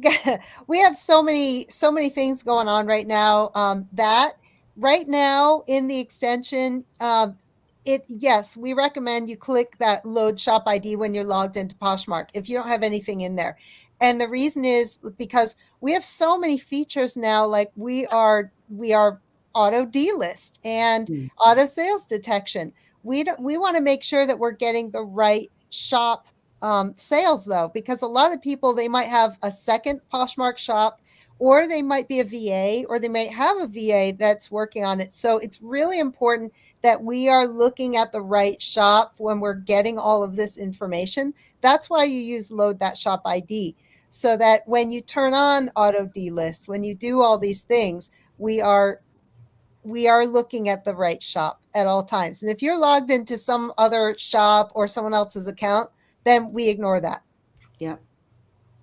we have so many things going on right now. That right now in the extension, yes, we recommend you click that load shop ID when you're logged into Poshmark if you don't have anything in there. And the reason is because we have so many features now, like we are auto delist and auto sales detection. We want to make sure that we're getting the right shop sales, though, because a lot of people, they might have a second Poshmark shop, or they might be a VA, or they might have a VA that's working on it. So it's really important that we are looking at the right shop when we're getting all of this information. That's why you use load that shop ID, so that when you turn on auto delist, when you do all these things, we are looking at the right shop at all times. And if you're logged into some other shop or someone else's account, then we ignore that. Yeah,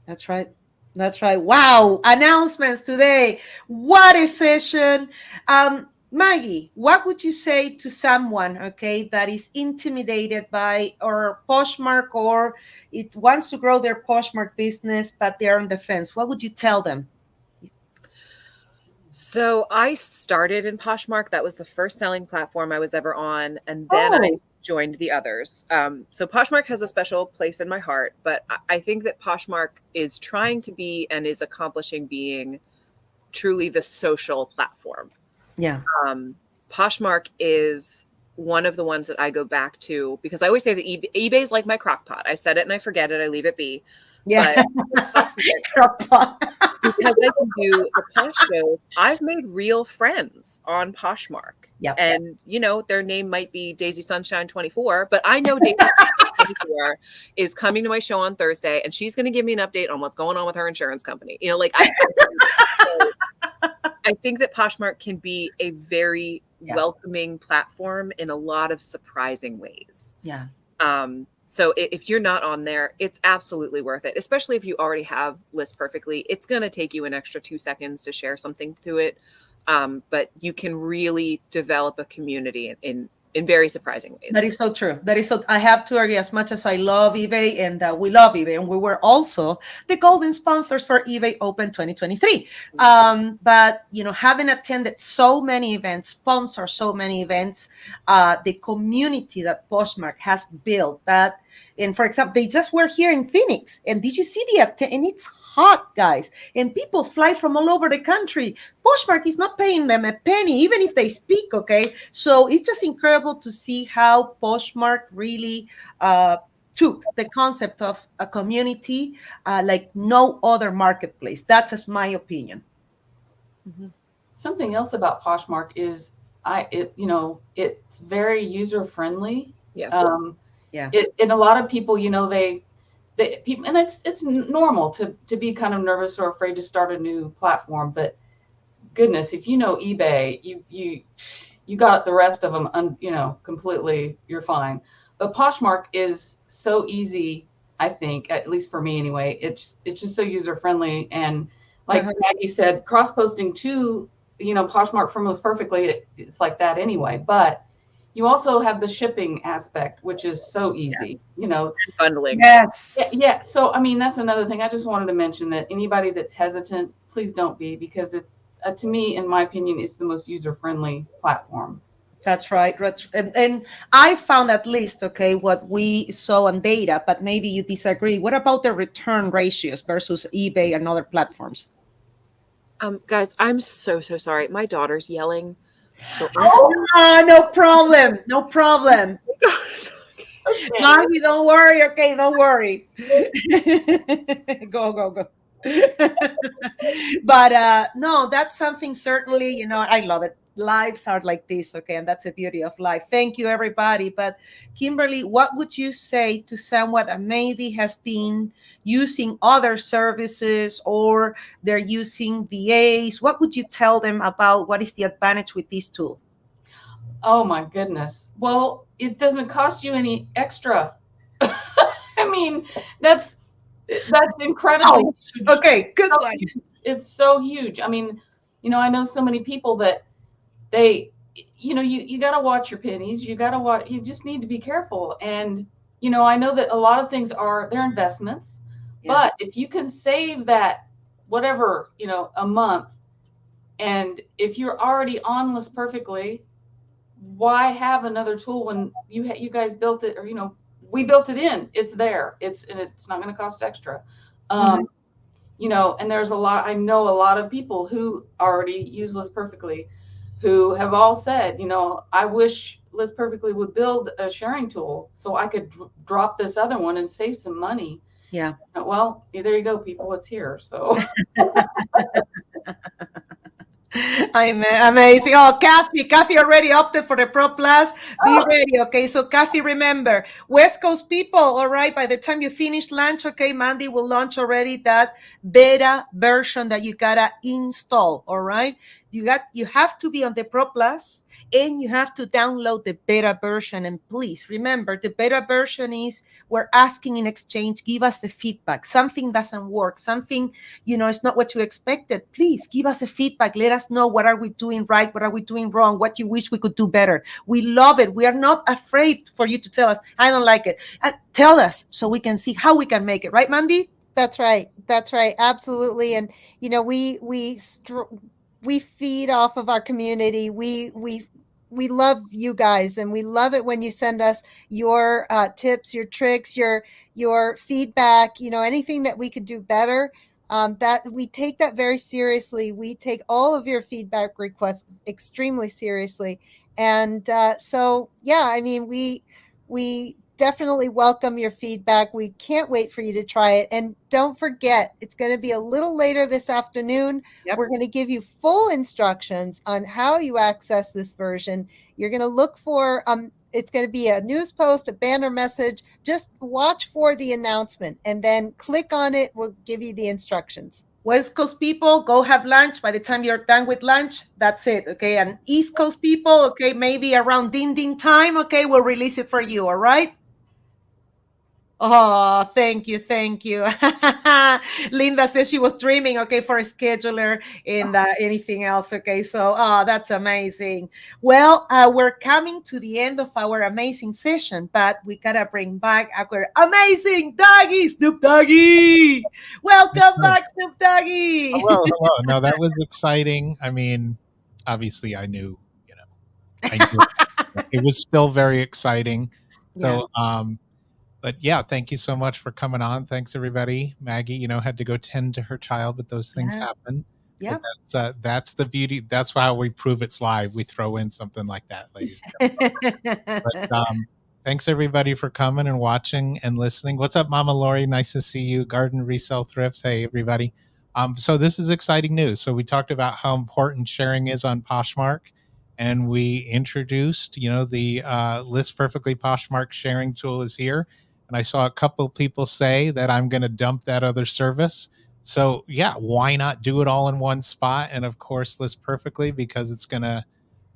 that's right. That's right. Wow. Announcements today. What a session. Maggie, what would you say to someone, okay, that is intimidated by or Poshmark, or it wants to grow their Poshmark business, but they're on the fence? What would you tell them? So I started in Poshmark. That was the first selling platform I was ever on. And then I joined the others. So Poshmark has a special place in my heart, but I think that Poshmark is trying to be and is accomplishing being truly the social platform. Yeah. Poshmark is one of the ones that I go back to because I always say that eBay is like my crock pot. I said it and I forget it. I leave it be. Yeah. Crock pot. Because I can do the Posh shows, I've made real friends on Poshmark. Yep. And, you know, their name might be Daisy Sunshine 24, but I know Daisy Sunshine 24 is coming to my show on Thursday, and she's going to give me an update on what's going on with her insurance company. You know, like I think that Poshmark can be a very welcoming platform in a lot of surprising ways. Yeah. So if you're not on there, it's absolutely worth it, especially if you already have List Perfectly. It's going to take you an extra 2 seconds to share something to it. But you can really develop a community in very surprising ways. That is so true. That is so. I have to agree. As much as I love eBay, and we love eBay, and we were also the golden sponsors for eBay Open 2023. But you know, having attended so many events, sponsored so many events, the community that Poshmark has built. And for example, they just were here in Phoenix, and did you see and it's hot, guys, and people fly from all over the country. Poshmark is not paying them a penny, even if they speak, okay? So it's just incredible to see how Poshmark really took the concept of a community like no other marketplace. That's just my opinion. Mm-hmm. Something else about Poshmark is it's very user friendly. Yeah. And a lot of people, you know, people, and it's normal to be kind of nervous or afraid to start a new platform. But goodness, if you know eBay, you got the rest of them, completely, you're fine. But Poshmark is so easy, I think, at least for me anyway. It's just so user friendly, and like Maggie said, cross posting to Poshmark from List Perfectly, it's like that anyway. But you also have the shipping aspect, which is so easy, bundling. Yes. Yeah. So, I mean, that's another thing. I just wanted to mention that anybody that's hesitant, please don't be, because it's, to me, in my opinion, it's the most user-friendly platform. That's right. And I found, at least, okay, what we saw on data, but maybe you disagree. What about the return ratios versus eBay and other platforms? Guys, I'm so sorry. My daughter's yelling. So no problem. No problem. Okay. Maggie, don't worry. Okay, don't worry. Go. But no, that's something certainly, I love it. Lives are like this, okay, and that's the beauty of life. Thank you, everybody. But Kimberly, what would you say to someone that maybe has been using other services, or they're using VAs? What would you tell them about what is the advantage with this tool? Oh my goodness. Well, it doesn't cost you any extra. I mean, that's incredibly huge. Okay, good one. It's so huge. I mean, I know so many people that you got to watch your pennies. You just need to be careful. And, I know that a lot of things they're investments, but if you can save that, whatever, a month, and if you're already on List Perfectly, why have another tool when you guys built it, or we built it in? It's there. It's not going to cost extra. you know, and there's a lot, I know a lot of people who already use List Perfectly who have all said, you know, I wish List Perfectly would build a sharing tool so I could drop this other one and save some money. Yeah. Well, there you go, people. It's here. So I'm amazing. Oh, Kathy already opted for the Pro Plus. Be ready, okay? So, Kathy, remember, West Coast people, all right, by the time you finish lunch, okay, Mandy will launch already that beta version that you gotta install, all right? You have to be on the Pro Plus and you have to download the beta version. And please remember, the beta version is we're asking in exchange, give us the feedback. Something doesn't work, something, you know, it's not what you expected. Please give us a feedback. Let us know what are we doing right, what are we doing wrong, what you wish we could do better. We love it. We are not afraid for you to tell us, I don't like it. Tell us so we can see how we can make it. Right, Mandy? That's right. That's right. Absolutely. And you know, we feed off of our community. We love you guys, and we love it when you send us your tips, your tricks, your feedback. You know, anything that we could do better. That we take that very seriously. We take all of your feedback requests extremely seriously, and so yeah, I mean, we definitely welcome your feedback. We can't wait for you to try it. And don't forget, it's going to be a little later this afternoon. Yep. We're going to give you full instructions on how you access this version. You're going to look for, it's going to be a news post, a banner message. Just watch for the announcement and then click on it. We'll give you the instructions. West Coast people, go have lunch. By the time you're done with lunch, that's it, okay? And East Coast people, okay, maybe around ding time, okay, we'll release it for you, all right? Oh, thank you. Linda says she was dreaming, okay, for a scheduler and anything else, okay? So, that's amazing. Well, we're coming to the end of our amazing session, but we gotta bring back our amazing doggy, Snoop Doggy. Welcome back, Snoop Doggy. Hello. No, that was exciting. I mean, obviously, I knew, it was still very exciting. So, but yeah, thank you so much for coming on. Thanks everybody. Maggie, had to go tend to her child, but those things happen. Yeah. That's the beauty. That's why we prove it's live. We throw in something like that, ladies and gentlemen. But thanks everybody for coming and watching and listening. What's up, Mama Lori? Nice to see you. Garden Resell Thrifts. Hey everybody. So this is exciting news. So we talked about how important sharing is on Poshmark. And we introduced, the List Perfectly Poshmark sharing tool is here. And I saw a couple people say that I'm going to dump that other service. So yeah, why not do it all in one spot? And of course, List Perfectly, because it's going to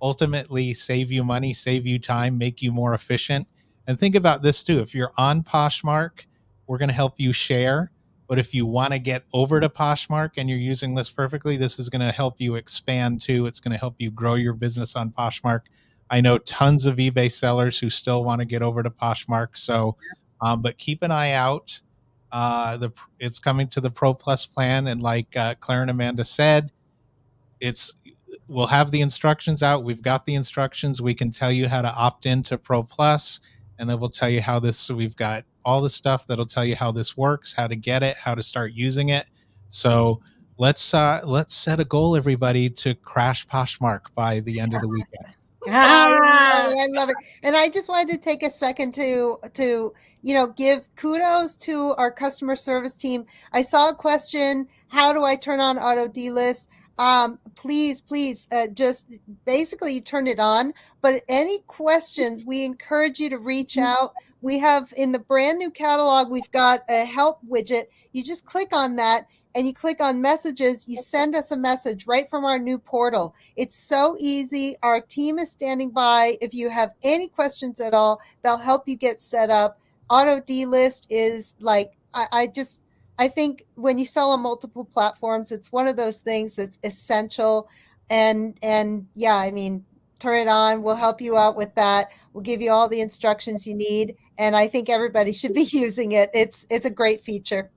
ultimately save you money, save you time, make you more efficient. And think about this too. If you're on Poshmark, we're going to help you share. But if you want to get over to Poshmark and you're using List Perfectly, this is going to help you expand too. It's going to help you grow your business on Poshmark. I know tons of eBay sellers who still want to get over to Poshmark. So, but keep an eye out. It's coming to the Pro Plus plan. And like Clara and Amanda said, we'll have the instructions out. We've got the instructions. We can tell you how to opt into Pro Plus, and then we'll tell you how this. So we've got all the stuff that'll tell you how this works, how to get it, how to start using it. So let's set a goal, everybody, to crash Poshmark by the end of the weekend. I love it. And I just wanted to take a second to give kudos to our customer service team. I saw a question, how do I turn on auto delist? Please, just basically you turn it on. But any questions, we encourage you to reach out. We have in the brand new catalog, we've got a help widget. You just click on that and you click on messages, you send us a message right from our new portal. It's so easy. Our team is standing by. If you have any questions at all, they'll help you get set up. Auto delist is like, I think when you sell on multiple platforms, it's one of those things that's essential. And yeah, I mean, turn it on. We'll help you out with that. We'll give you all the instructions you need. And I think everybody should be using it. It's a great feature.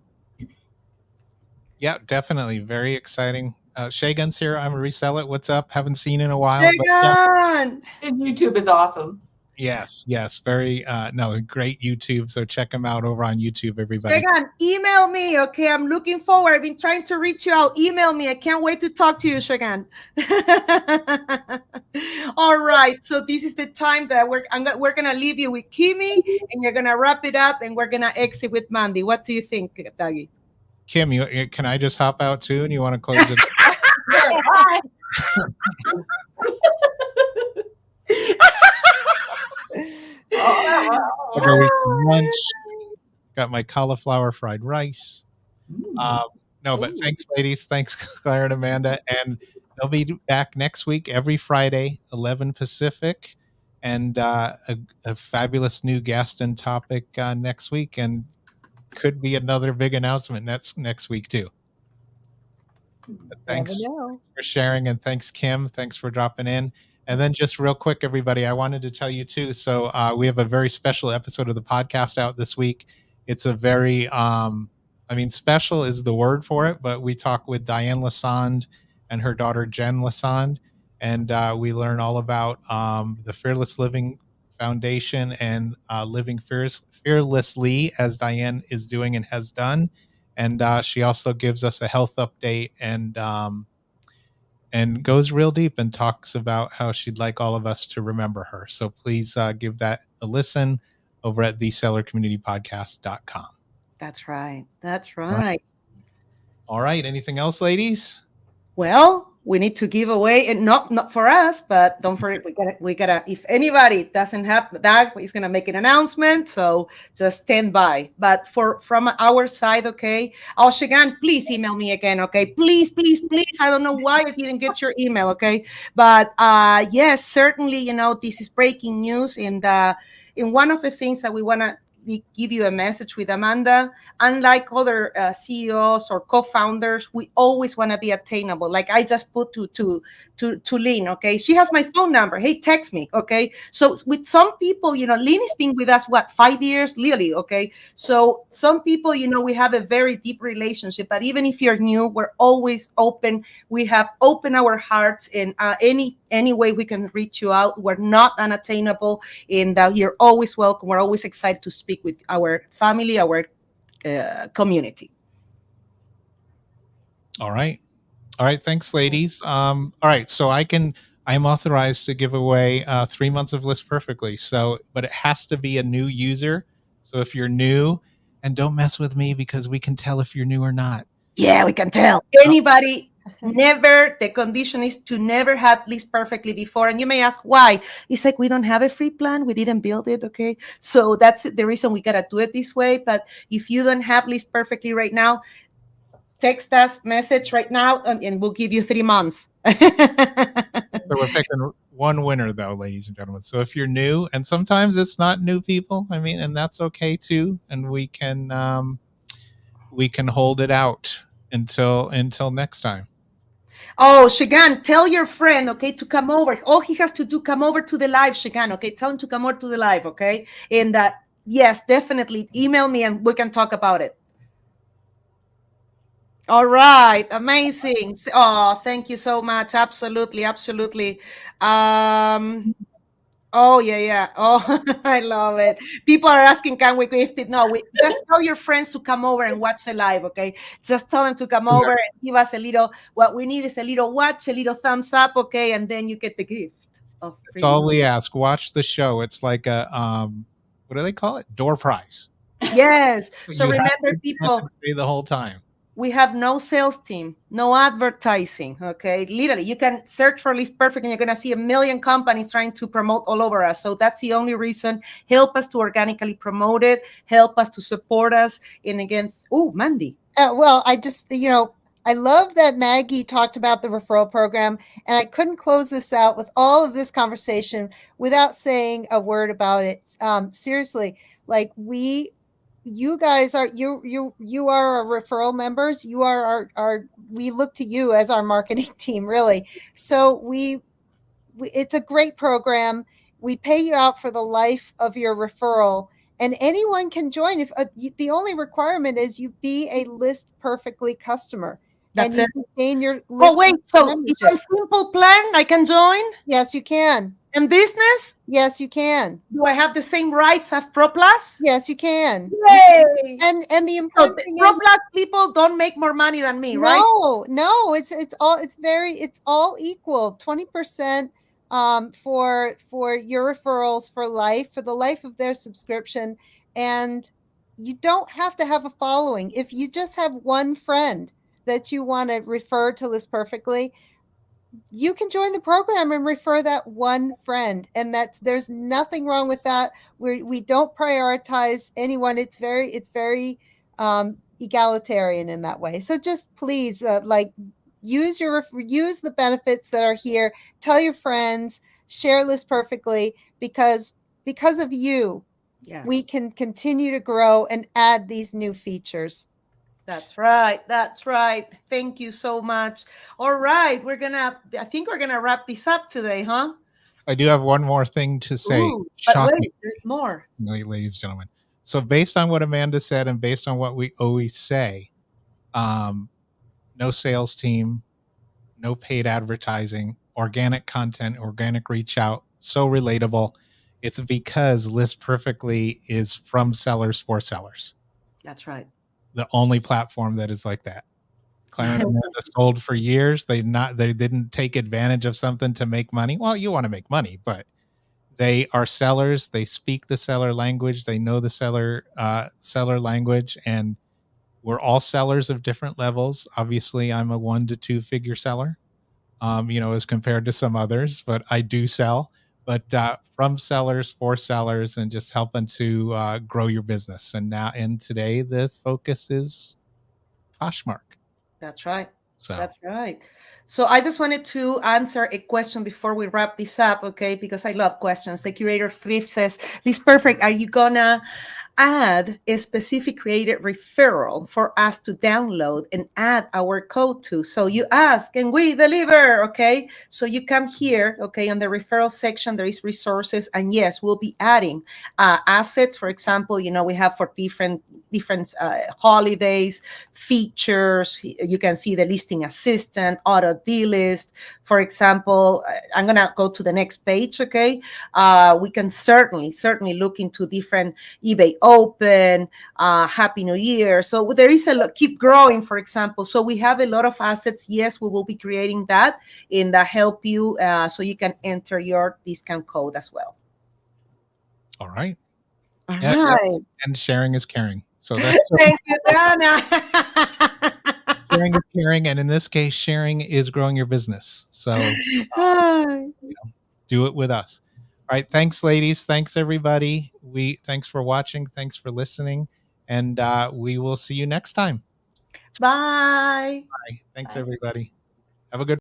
Yeah, definitely. Very exciting. Shagun's here. I'm a reseller. What's up? Haven't seen in a while. Shagun! His YouTube is awesome. Yes, very no, great YouTube. So check them out over on YouTube, everybody. Shagan, email me, okay? I'm looking forward. I've been trying to reach you out. Email me. I can't wait to talk to you, Shagan. All right. So this is the time that we're gonna leave you with Kimmy, and you're gonna wrap it up, and we're gonna exit with Mandy. What do you think, Daggy? Kim, can I just hop out too? And you want to close it? I'll go eat some lunch. Got my cauliflower fried rice. No, but thanks, ladies. Thanks, Clara and Amanda. And they'll be back next week, every Friday, 11 Pacific. And a fabulous new guest and topic next week. And could be another big announcement next week, too. But thanks for sharing. And thanks, Kim. Thanks for dropping in. And then just real quick, everybody, I wanted to tell you, too. So we have a very special episode of the podcast out this week. It's a very, special is the word for it, but we talk with Diane Lassonde and her daughter, Jen Lassonde. And we learn all about the Fearless Living Foundation and living fearlessly, as Diane is doing and has done. And she also gives us a health update and goes real deep and talks about how she'd like all of us to remember her. So please give that a listen over at thesellercommunitypodcast.com. That's right. That's right. All right. Anything else, ladies? Well, we need to give away, and not for us, but don't forget, we gotta. If anybody doesn't have that, he's gonna make an announcement. So just stand by. But from our side, okay. Oh, Shagan, please email me again, okay? Please. I don't know why I didn't get your email, okay? But yes, certainly, this is breaking news, and in one of the things that we wanna give you a message with Amanda. Unlike other CEOs or co-founders, we always want to be attainable. Like I just put to Lynn, okay? She has my phone number. Hey, text me, okay? So with some people, Lynn has been with us, 5 years, Lily, okay? So some people, we have a very deep relationship, but even if you're new, we're always open. We have opened our hearts in any way we can reach you out. We're not unattainable, and you're always welcome. We're always excited to speak with our family, our community. All right. Thanks, ladies. All right. So I'm authorized to give away 3 months of List Perfectly. So, but it has to be a new user. So if you're new, and don't mess with me because we can tell if you're new or not. Yeah, we can tell. Anybody. The condition is to never have List Perfectly before. And you may ask why. It's like we don't have a free plan. We didn't build it, okay? So that's the reason we got to do it this way. But if you don't have List Perfectly right now, text us, message right now, and we'll give you 3 months. So we're picking one winner, though, ladies and gentlemen. So if you're new, and sometimes it's not new people, and that's okay, too. And we can hold it out until next time. Oh, Shagan, tell your friend, okay, to come over. All he has to do, come over to the live, Shagan, okay? Tell him to come over to the live, okay? And yes, definitely email me and we can talk about it. All right, amazing. Oh, thank you so much. Absolutely. Oh, yeah. Oh, I love it. People are asking, can we gift it? No, just tell your friends to come over and watch the live, okay? Just tell them to come over and give us a little, what we need is a little watch, a little thumbs up, okay? And then you get the gift. That's all we ask. Watch the show. It's like a, what do they call it? Door prize. Yes. So remember, people, stay the whole time. We have no sales team, no advertising, okay? Literally, you can search for List Perfect and you're going to see a million companies trying to promote all over us. So that's the only reason. Help us to organically promote it. Help us to support us. And again, Mandy. Well, I just, I love that Maggie talked about the referral program, and I couldn't close this out with all of this conversation without saying a word about it. Seriously, like you guys are you are our referral members. You are our we look to you as our marketing team, really. So we it's a great program. We pay you out for the life of your referral, and anyone can join. If the only requirement is you be a List Perfectly customer. and That's you it. sustain your Oh, wait. So if membership. I'm simple plan, I can join? Yes, you can. And business? Yes, you can. Do I have the same rights as Pro Plus? Yes, you can. Yay! And the So important the thing Pro is, Plus people don't make more money than me, right? no, it's all equal. 20% for your referrals for life, for the life of their subscription. And you don't have to have a following. If you just have one friend that you want to refer to List Perfectly, you can join the program and refer that one friend, and there's nothing wrong with that. We don't prioritize anyone. It's very egalitarian in that way. So just please use the benefits that are here. Tell your friends, share List Perfectly, because of you, Yeah. we can continue to grow and add these new features. That's right. That's right. Thank you so much. All right. I think we're going to wrap this up today, huh? I do have one more thing to say. Ooh, but Shocking, wait, there's more. ladies and gentlemen. So based on what Amanda said and based on what we always say, no sales team, no paid advertising, organic content, organic reach out, so relatable. It's because List Perfectly is from sellers for sellers. That's right. The only platform that is like that. Clara and Amanda sold for years. They didn't take advantage of something to make money. Well, you want to make money, but they are sellers. They speak the seller language. They know the seller language, and we're all sellers of different levels. Obviously, I'm a 1 to 2 figure seller, as compared to some others, but I do sell. But from sellers for sellers, and just helping to grow your business. And today the focus is Poshmark. That's right. So That's right. So I just wanted to answer a question before we wrap this up, okay? Because I love questions. The curator Thrift says, "This perfect. Are you gonna add a specific created referral for us to download and add our code to?" So you ask and we deliver, okay? So you come here, okay? On the referral section, there is resources, and yes, we'll be adding assets. For example, we have for different holidays, features. You can see the listing assistant, auto delist. For example, I'm gonna go to the next page, okay? We can certainly look into different eBay Open, Happy New Year. So there is a lot, keep growing, for example. So we have a lot of assets. Yes, we will be creating that and that help you so you can enter your discount code as well. all right. All right. And sharing is caring. So that's Thank you, Dana. sharing is caring, and in this case, sharing is growing your business. So do it with us. All right. Thanks, ladies. Thanks, everybody. Thanks for watching. Thanks for listening. And we will see you next time. Bye. Bye. Thanks, Bye. everybody. Have a good